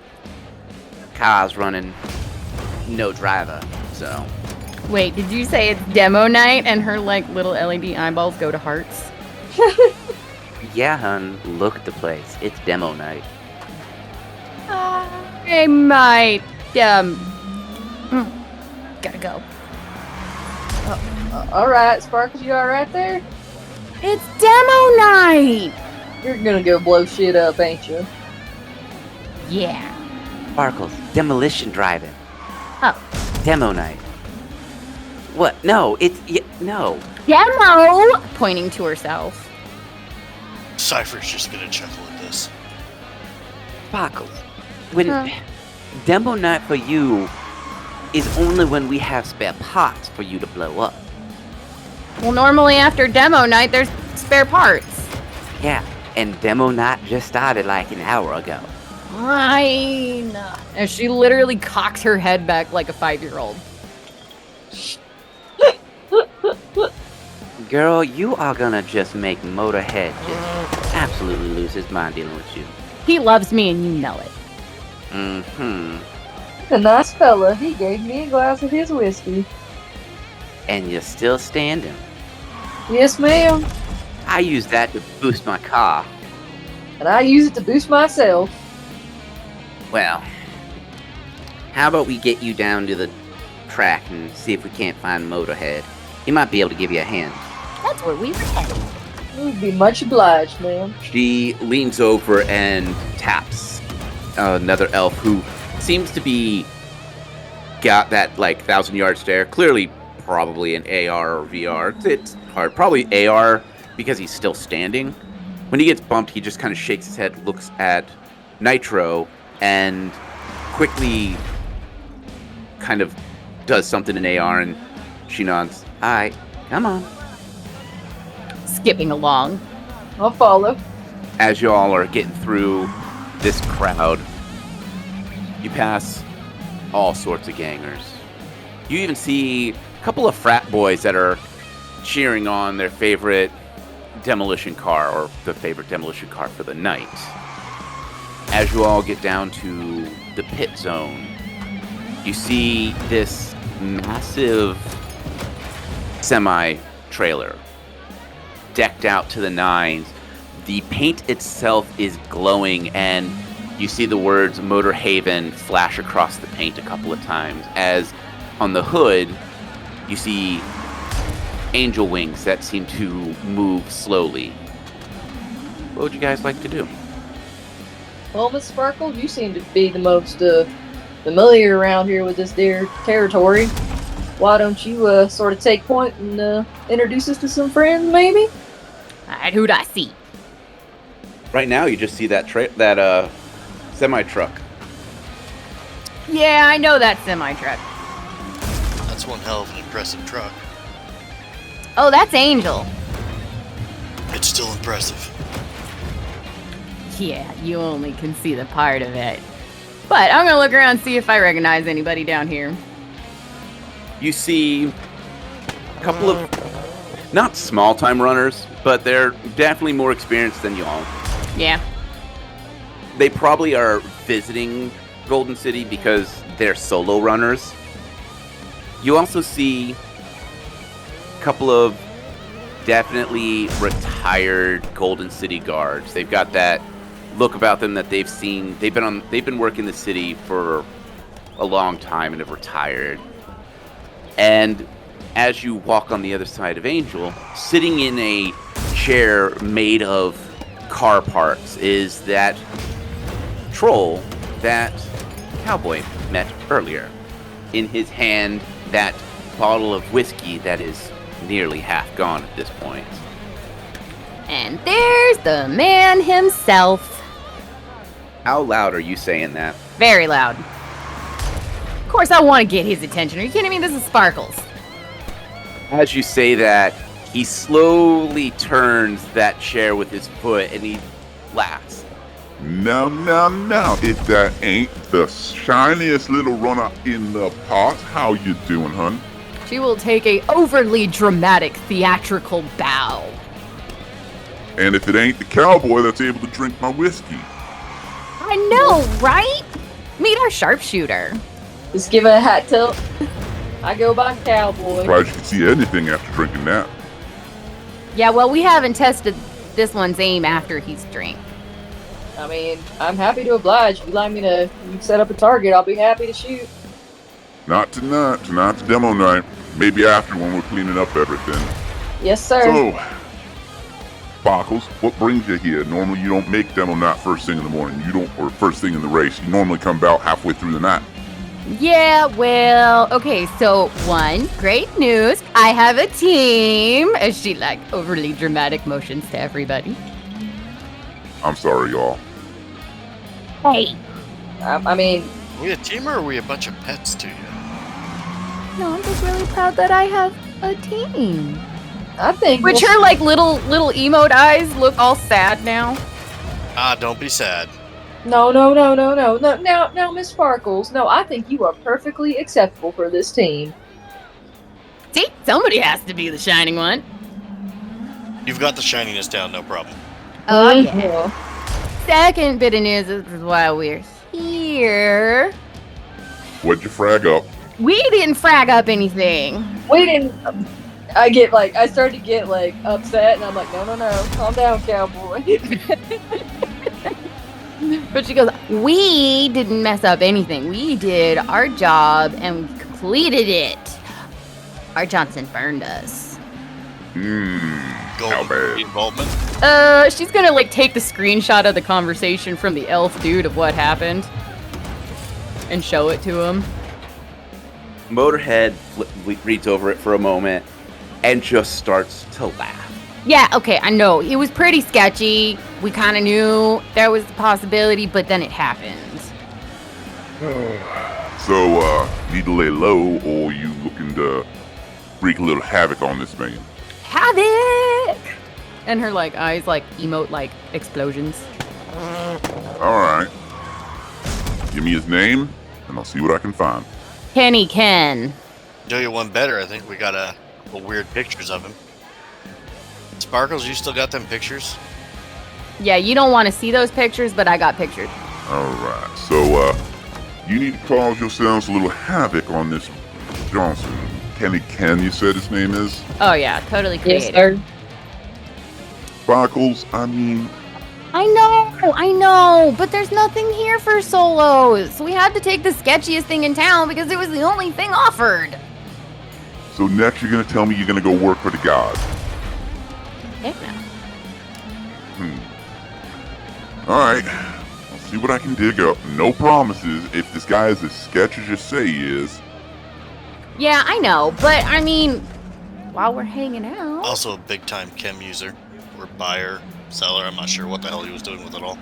cars running, no driver, so. Wait, did you say it's demo night and her, like, little LED eyeballs go to hearts? Yeah, hun, look at the place. It's demo night. I might, gotta go. Alright, Sparkles, you alright there? It's demo night! You're gonna go blow shit up, ain't you? Yeah. Sparkles, demolition driving. Oh. Demo night. What? No, no. Demo! Pointing to herself. Cypher's just gonna chuckle at this. Sparkles, when demo night for you is only when we have spare parts for you to blow up. Well, normally after demo night, there's spare parts. Yeah, and demo night just started like an hour ago. Fine. And she literally cocks her head back like a 5-year-old. Girl, you are gonna just make Motorhead just absolutely lose his mind dealing with you. He loves me and you know it. Mm-hmm. A nice fella. He gave me a glass of his whiskey. And you're still standing. Yes, ma'am. I use that to boost my car. And I use it to boost myself. Well, how about we get you down to the track and see if we can't find Motorhead. He might be able to give you a hand. That's where we were headed. You'd be much obliged, ma'am. She leans over and taps another elf who seems to be got that like 1,000-yard stare. Clearly, probably an AR or VR. It's hard. Probably AR because he's still standing. When he gets bumped, he just kind of shakes his head, looks at Nitro, and quickly kind of does something in AR, and she nods. Alright, come on. Skipping along. I'll follow. As you all are getting through this crowd, you pass all sorts of gangers. You even see a couple of frat boys that are cheering on their favorite demolition car, or the favorite demolition car for the night. As you all get down to the pit zone, you see this massive semi-trailer decked out to the nines. The paint itself is glowing, and you see the words Motor Haven flash across the paint a couple of times, as on the hood you see angel wings that seem to move slowly. What would you guys like to do? Well, Miss Sparkle, you seem to be the most familiar around here with this dear territory. Why don't you sort of take point and introduce us to some friends, maybe? Alright, who'd I see? Right now, you just see that semi-truck. Yeah, I know that semi-truck. That's one hell of an impressive truck. Oh, that's Angel. It's still impressive. Yeah, you only can see the part of it. But I'm gonna look around and see if I recognize anybody down here. You see a couple of, not small-time runners, but they're definitely more experienced than y'all. Yeah. They probably are visiting Golden City because they're solo runners. You also see a couple of definitely retired Golden City guards. They've got that look about them that they've seen. They've been working the city for a long time and have retired. And as you walk on the other side of Angel, sitting in a chair made of car parts is that troll that Cowboy met earlier. In his hand, that bottle of whiskey that is nearly half gone at this point. And there's the man himself. How loud are you saying that? Very loud. Of course, I want to get his attention. Are you kidding me? This is Sparkles. As you say that, he slowly turns that chair with his foot and he laughs. Now, if that ain't the shiniest little runner in the pot, how you doing, hun? She will take a overly dramatic theatrical bow. And if it ain't the cowboy that's able to drink my whiskey. I know, right? Meet our sharpshooter. Just give it a hat tilt. I go by Cowboy. Surprised you can see anything after drinking that. Yeah, well, we haven't tested this one's aim after he's drank. I mean, I'm happy to oblige. If you'd like me to set up a target, I'll be happy to shoot. Not tonight. Tonight's demo night. Maybe after when we're cleaning up everything. Yes, sir. So, Sparkles, what brings you here? Normally you don't make demo night first thing in the morning. Or first thing in the race. You normally come about halfway through the night. Yeah, well, okay, so one, great news. I have a team. As she overly dramatic motions to everybody. I'm sorry, y'all. Hey. I mean, Are we a team or are we a bunch of pets to you? No, I'm just really proud that I have a team. I think. Which her little emote eyes look all sad now. Don't be sad. No, Miss Sparkles. No, I think you are perfectly acceptable for this team. See, somebody has to be the shining one. You've got the shininess down, no problem. Oh, yeah. Second bit of news is why we're here. What'd you frag up? We didn't frag up anything. We didn't. I started to get upset, and I'm like, no, calm down, cowboy. But she goes, we didn't mess up anything. We did our job and we completed it. Our Johnson burned us. How bad? Involvement? She's gonna take the screenshot of the conversation from the elf dude of what happened and show it to him. Motorhead reads over it for a moment and just starts to laugh. Yeah, okay, I know. It was pretty sketchy. We kind of knew there was a possibility, but then it happened. So, need to lay low, or you looking to wreak a little havoc on this man? Havoc! And her, eyes, emote, explosions. Alright. Give me his name, and I'll see what I can find. Kenny Ken. Do you one better? I think we got a couple weird pictures of him. Sparkles, you still got them pictures? Yeah, you don't want to see those pictures, but I got pictures. Alright, so, you need to cause yourselves a little havoc on this Johnson. Kenny Ken, you said his name is? Oh, yeah, totally creative. Yes, sir. Sparkles, I mean... I know, but there's nothing here for solos. We had to take the sketchiest thing in town because it was the only thing offered. So next you're gonna tell me you're gonna go work for the gods? Heck no. Alright, I'll see what I can dig up. No promises if this guy is as sketchy as you say he is. Yeah, I know, but I mean, while we're hanging out... Also a big-time chem user. Or buyer, seller, I'm not sure what the hell he was doing with it all.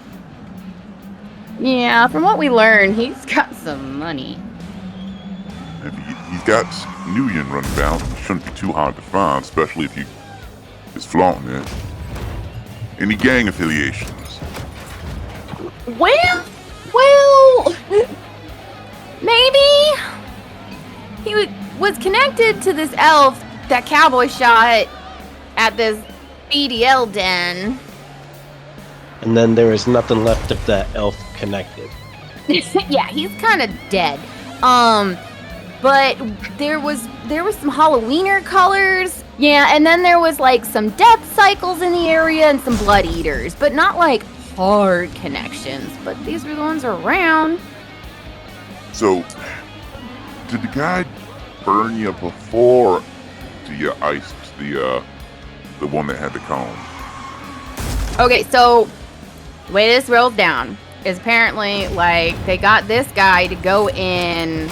Yeah, from what we learned, he's got some money. If he's got Nuyen running down, it shouldn't be too hard to find, especially if he is flaunting it. Any gang affiliations? Well, maybe he was connected to this elf that cowboy shot at this BDL den. And then there was nothing left of that elf connected. Yeah, he's kind of dead. But there was some Halloweener colors. Yeah, and then there was some death cycles in the area and some blood eaters, but not hard connections. But these were the ones around. So, did the guy burn you before you iced the one that had the cone? Okay, so the way this rolls down is apparently they got this guy to go in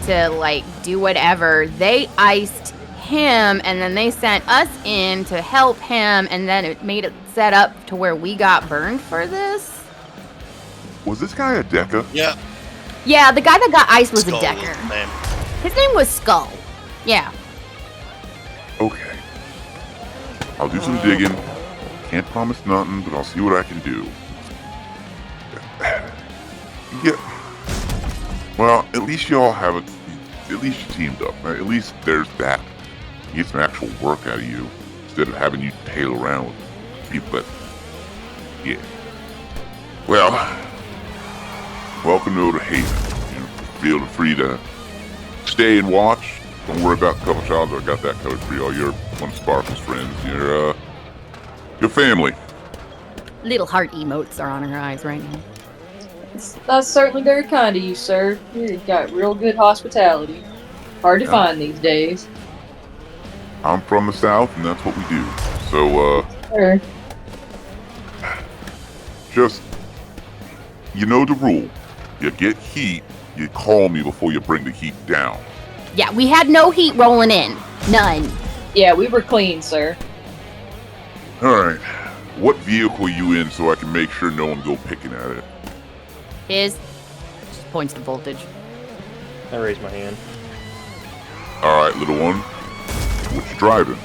to do whatever. They iced him and then they sent us in to help him, and then it made it set up to where we got burned for this. Was this guy a Deca? Yeah. Yeah, the guy that got iced was Skull a Decker. was his name. His name was Skull. Yeah. Okay. I'll do some digging. Can't promise nothing, but I'll see what I can do. Yeah. Well, at least y'all have it. At least you teamed up. Right? At least there's that. You get some actual work out of you instead of having you tail around with people that. Yeah. Well, welcome to Haven. Feel free to stay and watch. Don't worry about the couple jobs. I got that covered for y'all. You're one of Sparkle's friends. You're family. Little heart emotes are on her eyes right now. That's certainly very kind of you, sir. You've got real good hospitality. Hard to find these days. I'm from the South, and that's what we do. So, Sure. just, you know the rule. You get heat, you call me before you bring the heat down. Yeah, we had no heat rolling in. None. Yeah, we were clean, sir. Alright, what vehicle are you in so I can make sure no one go picking at it? Just points to voltage. I raise my hand. Alright, little one. What you driving?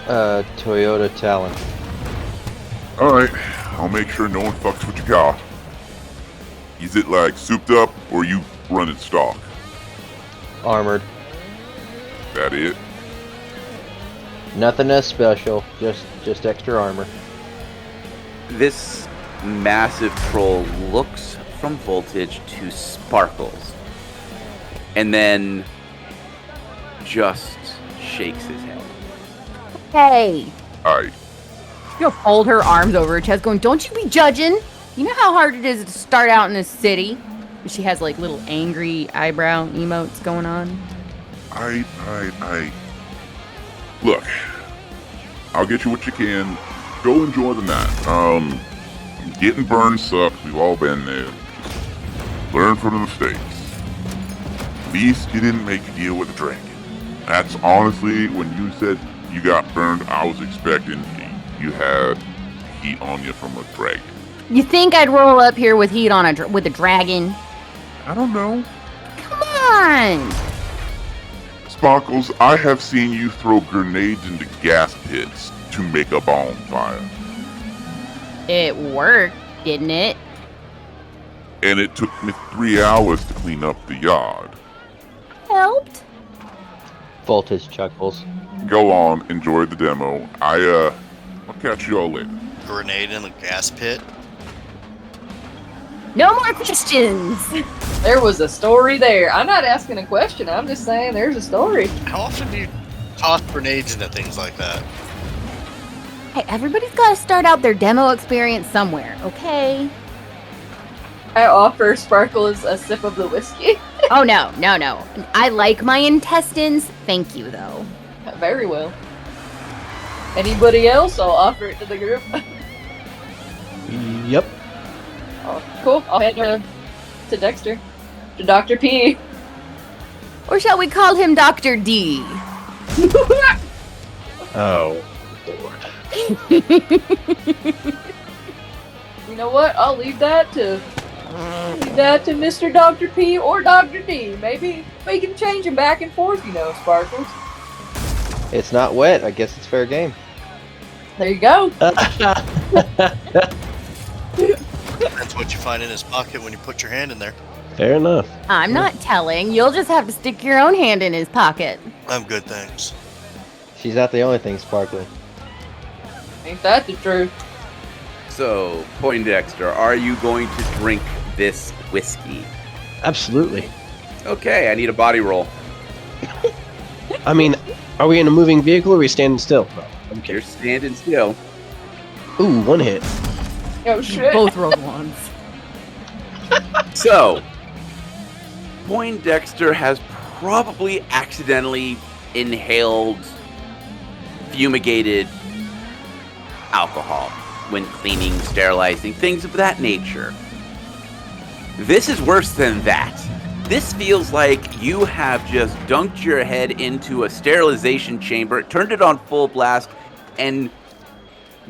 Toyota Talon. Alright, I'll make sure no one fucks with your car. Is it like souped up or you running stock? Armored. That it? Nothing as special. Just extra armor. This massive troll looks from Voltage to Sparkles, and then just shakes his head. Hey. Alright. She'll fold her arms over her chest going, don't you be judging. You know how hard it is to start out in this city? She has like little angry eyebrow emotes going on. Look, I'll get you what you can. Go enjoy the night. Getting burned sucks. We've all been there. Learn from the mistakes. At least you didn't make a deal with a dragon. That's honestly, when you said you got burned, I was expecting you had heat on you from a dragon. You think I'd roll up here with heat on with a dragon? I don't know. Come on! Sparkles, I have seen you throw grenades into gas pits to make a bonfire. It worked, didn't it? And it took me 3 hours to clean up the yard. Helped. Voltage chuckles. Go on, enjoy the demo. I'll catch you all later. Grenade in a gas pit. No more questions! There was a story there. I'm not asking a question. I'm just saying there's a story. How often do you toss grenades into things like that? Hey, everybody's got to start out their demo experience somewhere, okay? I offer Sparkles a sip of the whiskey. Oh, no. I like my intestines. Thank you, though. Very well. Anybody else? I'll offer it to the group. Yep. Oh, cool. I'll head to Dexter. To Dr. P. Or shall we call him Dr. D? Oh. You know what? I'll leave that to Mr. Dr. P or Dr. D. Maybe we can change him back and forth, Sparkles. It's not wet. I guess it's fair game. There you go. That's what you find in his pocket when you put your hand in there. Fair enough. I'm not telling. You'll just have to stick your own hand in his pocket. I'm good, thanks. She's not the only thing sparkling. Ain't that the truth? So, Poindexter, are you going to drink this whiskey? Absolutely. Okay, I need a body roll. I mean, are we in a moving vehicle or are we standing still? No, I'm You're kidding. standing still. Ooh, one hit. Oh shit. Both rolled ones. So, Poindexter has probably accidentally inhaled fumigated alcohol when cleaning, sterilizing, things of that nature. This is worse than that. This feels like you have just dunked your head into a sterilization chamber, turned it on full blast, and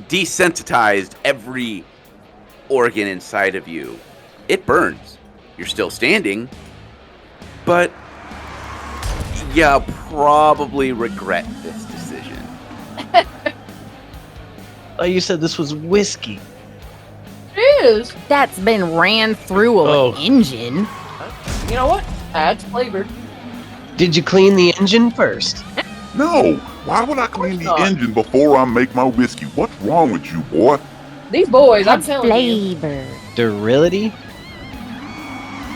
desensitized every organ inside of you. It burns. You're still standing, but you probably regret this decision. Oh, you said this was whiskey. It is. That's been ran through an engine. You know what? Adds flavor. Did you clean the engine first? No! Why would I clean the not. engine before I make my whiskey? What's wrong with you, boy? These boys, I'm telling you. Flavor. Durability?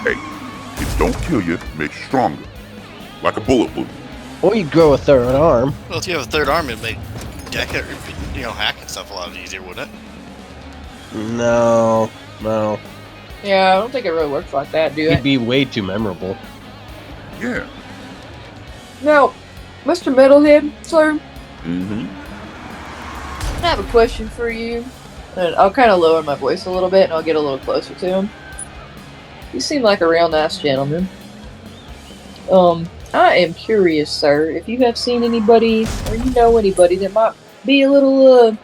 Hey, it don't kill you, it makes you stronger. Like a bullet wound. Or you grow a third arm. Well, if you have a third arm, it'd make hacking stuff a lot easier, wouldn't it? No. Yeah, I don't think it really works like that, do He'd it? be way too memorable. Yeah. No, Mr. Metalhead, sir, Mm-hmm. I have a question for you. And I'll kind of lower my voice a little bit and I'll get a little closer to him. You seem like a real nice gentleman. I am curious, sir, if you have seen anybody or you know anybody that might be a little,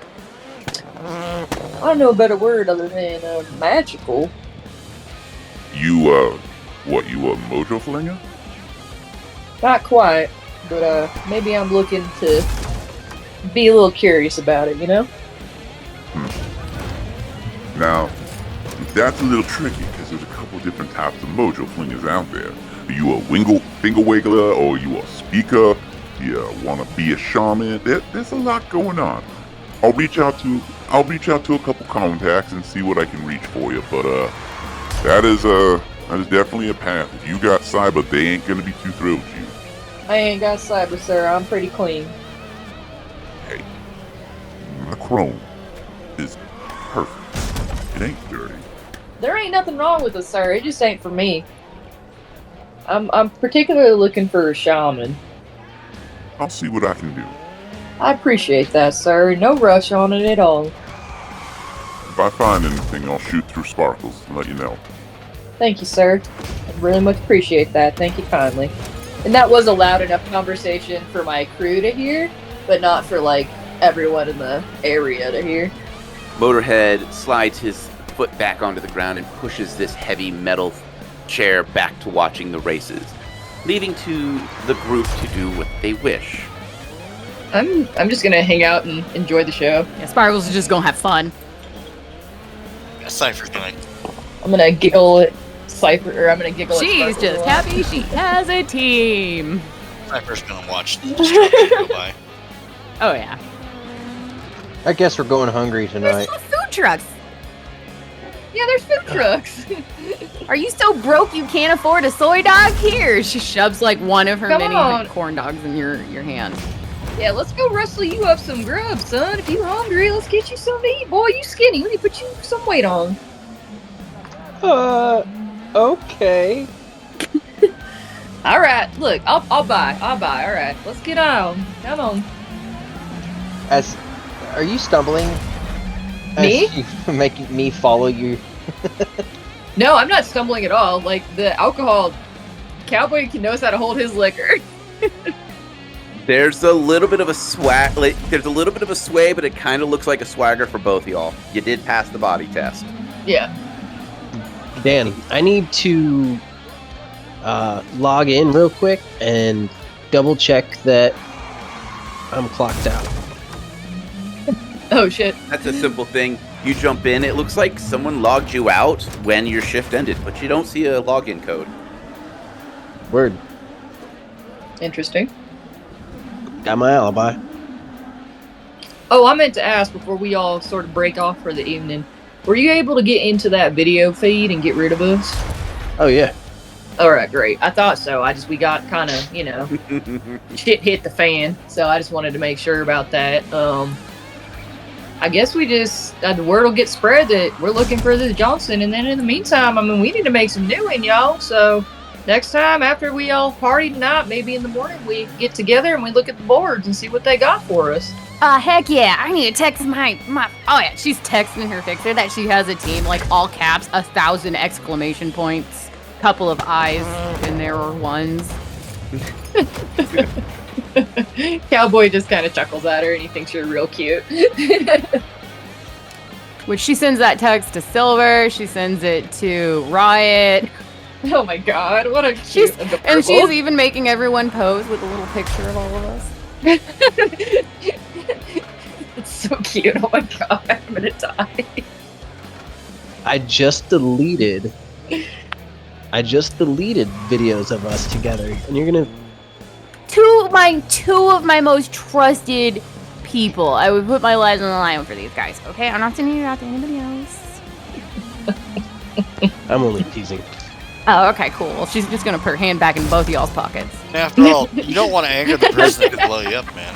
I don't know a better word other than magical. You a mojo flinger? Not quite, but maybe I'm looking to be a little curious about it, you know? Now, that's a little tricky because there's a couple different types of mojo flingers out there. Are you a finger wiggler or are you a speaker? You want to be a shaman? There's a lot going on. I'll reach out to a couple contacts and see what I can reach for you. But that is definitely a path. If you got cyber, they ain't gonna be too thrilled with you. I ain't got cyber, sir. I'm pretty clean. Hey, my chrome is perfect. It ain't dirty. There ain't nothing wrong with it, sir. It just ain't for me. I'm particularly looking for a shaman. I'll see what I can do. I appreciate that, sir. No rush on it at all. If I find anything, I'll shoot through Sparkles and let you know. Thank you, sir. I really much appreciate that. Thank you kindly. And that was a loud enough conversation for my crew to hear, but not for, like, everyone in the area to hear. Motorhead slides his foot back onto the ground and pushes this heavy metal chair back to watching the races, leaving to the group to do what they wish. I'm just gonna hang out and enjoy the show. Yeah, Sparkles is just gonna have fun. Cypher's gonna. I'm gonna giggle at Cypher, or I'm gonna giggle at She's Sparkles just a lot. happy she has a team. Cypher's gonna watch the destruction go by. Oh yeah. I guess we're going hungry There's tonight. still food trucks. Yeah, there's food trucks. Are you so broke you can't afford a soy dog? Here, she shoves like one of her Come many on. corn dogs in your hand. Yeah, let's go wrestle you up some grub, son. If you hungry, let's get you some to eat. Boy, you skinny. Let me put you some weight on. Okay. All right, look, I'll buy. All right, let's get on. Come on. Are you stumbling? Me? As you making me follow you. No, I'm not stumbling at all. Like the alcohol, Cowboy knows how to hold his liquor. There's a little bit of a swag. There's a little bit of a sway, but it kind of looks like a swagger for both of y'all. You did pass the body test. Yeah. Dan, I need to log in real quick and double check that I'm clocked out. Oh shit. That's a simple thing. You jump in. It looks like someone logged you out when your shift ended, but you don't see a login code. Word. Interesting. Got my alibi. Oh, I meant to ask before we all sort of break off for the evening. Were you able to get into that video feed and get rid of us? Oh yeah. All right, great. I thought so. We got kind of, shit hit the fan. So I just wanted to make sure about that. I guess we just, the word will get spread that we're looking for this Johnson. And then in the meantime, we need to make some doing, y'all. So next time after we all party tonight, maybe in the morning, we get together and we look at the boards and see what they got for us. Heck yeah. I need to text my oh yeah, she's texting her fixer that she has a team, like all caps, 1,000 exclamation points, couple of eyes in there or ones. Cowboy just kind of chuckles at her and he thinks you're real cute. Which she sends that text to Silver, she sends it to Riot. Oh my god, what a She's cute adorable. she's even making everyone pose with a little picture of all of us. It's so cute. Oh my god, I'm gonna die. I just deleted videos of us together, and you're gonna. Two of my most trusted people. I would put my lives on the line for these guys. Okay, I'm not sending you out to anybody else. I'm only teasing. Oh, okay, cool. Well, she's just gonna put her hand back in both of y'all's pockets. After all, you don't want to anger the person that could blow you up, man.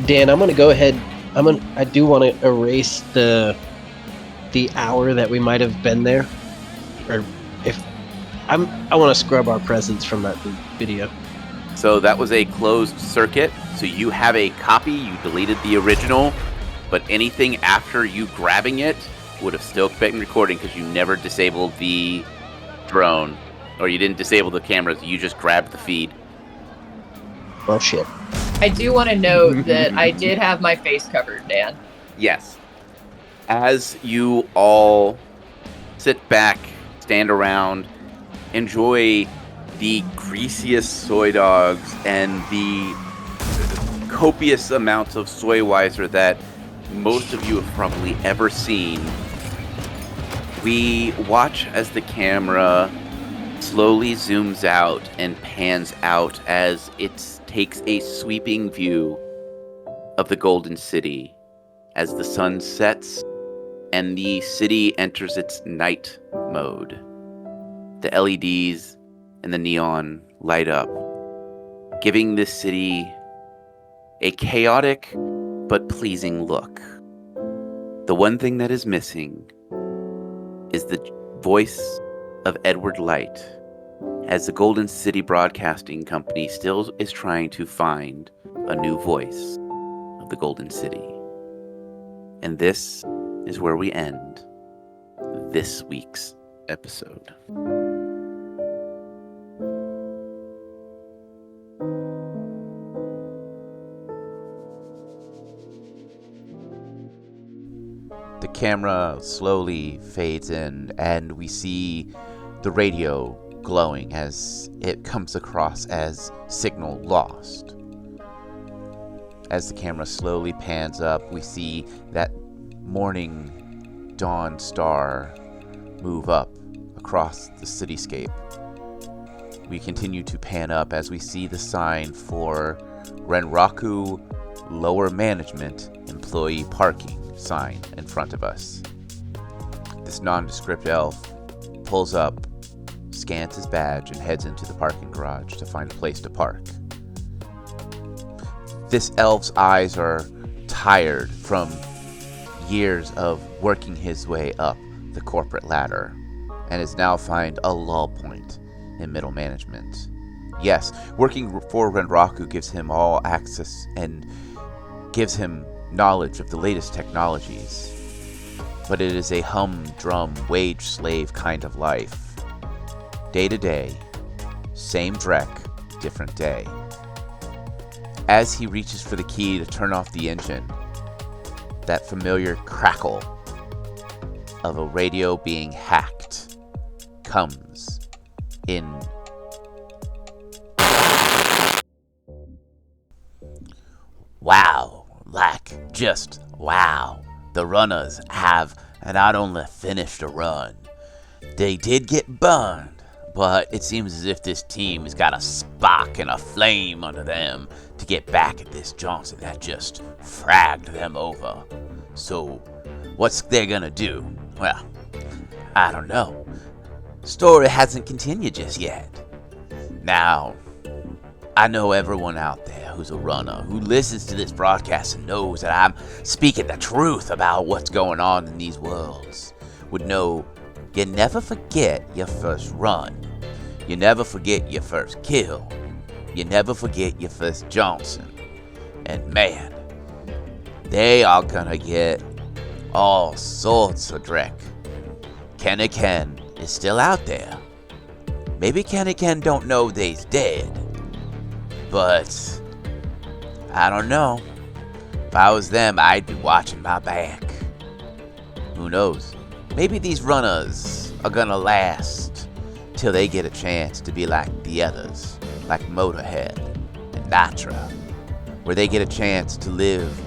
Dan, I'm gonna go ahead I do want to erase the hour that we might have been there, or if I want to scrub our presence from that video. So that was a closed circuit. So you have a copy. You deleted the original, but anything after you grabbing it would have still been recording because you never disabled the drone, or you didn't disable the cameras. You just grabbed the feed. Oh shit. I do want to note that I did have my face covered, Dan. Yes. As you all sit back, stand around, enjoy the greasiest soy dogs and the copious amounts of soy Weiser that most of you have probably ever seen, we watch as the camera slowly zooms out and pans out as it takes a sweeping view of the Golden City as the sun sets and the city enters its night mode. The LEDs and the neon light up, giving this city a chaotic but pleasing look. The one thing that is missing is the voice of Edward Light, as the Golden City Broadcasting Company still is trying to find a new voice of the Golden City. And this is where we end this week's episode. The camera slowly fades in, and we see the radio glowing as it comes across as signal lost. As the camera slowly pans up, we see that morning dawn star move up across the cityscape. We continue to pan up as we see the sign for Renraku Lower Management Employee Parking sign in front of us. This nondescript elf pulls up, scans his badge, and heads into the parking garage to find a place to park. This elf's eyes are tired from years of working his way up the corporate ladder, and has now found a lull point in middle management. Yes, working for Renraku gives him all access and gives him knowledge of the latest technologies, but it is a humdrum wage slave kind of life. Day to day, same dreck, different day. As he reaches for the key to turn off the engine, that familiar crackle of a radio being hacked comes in. Wow. Like, just wow. The runners have not only finished a run, they did get burned, but it seems as if this team has got a spark and a flame under them to get back at this Johnson that just fragged them over. So, what's they gonna do? Well, I don't know. Story hasn't continued just yet. Now, I know everyone out there who's a runner, who listens to this broadcast and knows that I'm speaking the truth about what's going on in these worlds, would know you never forget your first run. You never forget your first kill. You never forget your first Johnson. And man, they are gonna get all sorts of dreck. Kenny Ken is still out there. Maybe Kenny Ken don't know they's dead. But I don't know. If I was them, I'd be watching my back. Who knows? Maybe these runners are gonna last till they get a chance to be like the others, like Motorhead and Nitra, where they get a chance to live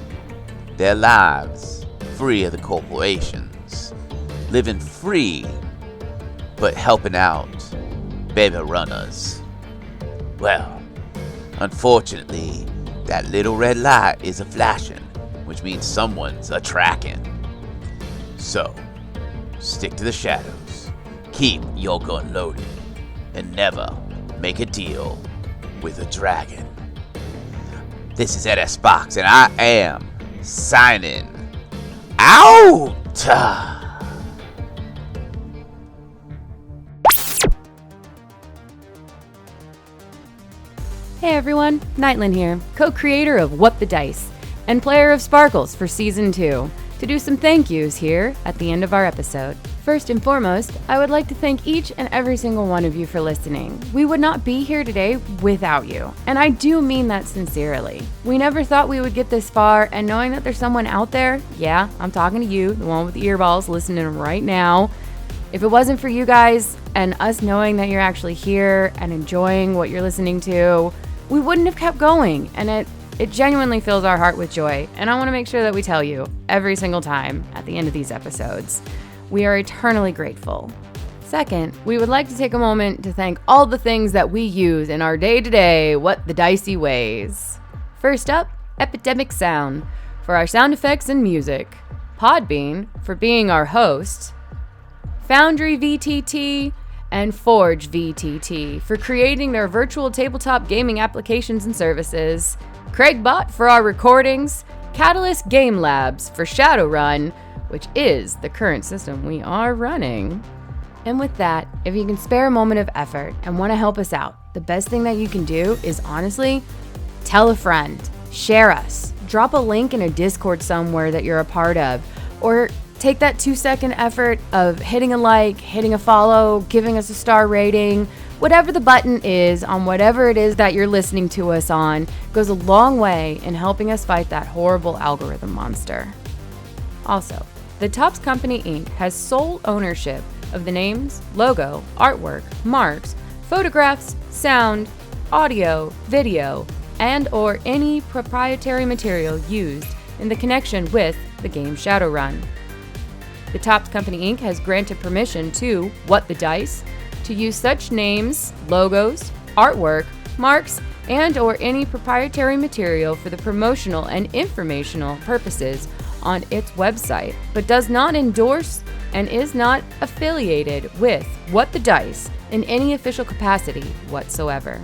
their lives free of the corporations, living free but helping out baby runners. Well, unfortunately, that little red light is a flashing, which means someone's a tracking. So, stick to the shadows, keep your gun loaded, and never make a deal with a dragon. This is Ed S. Box, and I am signing out. Hey everyone, Nightland here, co-creator of What the Dice, and player of Sparkles for Season 2, to do some thank yous here at the end of our episode. First and foremost, I would like to thank each and every single one of you for listening. We would not be here today without you, and I do mean that sincerely. We never thought we would get this far, and knowing that there's someone out there, yeah, I'm talking to you, the one with the earballs listening right now. If it wasn't for you guys, and us knowing that you're actually here and enjoying what you're listening to, we wouldn't have kept going, and it genuinely fills our heart with joy, and I want to make sure that we tell you every single time at the end of these episodes. We are eternally grateful. Second, we would like to take a moment to thank all the things that we use in our day-to-day What the Dicey ways. First up, Epidemic Sound for our sound effects and music, Podbean for being our host, Foundry VTT, and Forge VTT for creating their virtual tabletop gaming applications and services, Craigbot for our recordings, Catalyst Game Labs for Shadowrun, which is the current system we are running. And with that, if you can spare a moment of effort and want to help us out, the best thing that you can do is honestly, tell a friend, share us, drop a link in a Discord somewhere that you're a part of, or take that 2-second effort of hitting a like, hitting a follow, giving us a star rating. Whatever the button is on whatever it is that you're listening to us on goes a long way in helping us fight that horrible algorithm monster. Also, the Topps Company Inc. has sole ownership of the names, logo, artwork, marks, photographs, sound, audio, video, and or any proprietary material used in the connection with the game Shadowrun. The Topps Company Inc. has granted permission to What the Dice to use such names, logos, artwork, marks, and or any proprietary material for the promotional and informational purposes on its website, but does not endorse and is not affiliated with What the Dice in any official capacity whatsoever.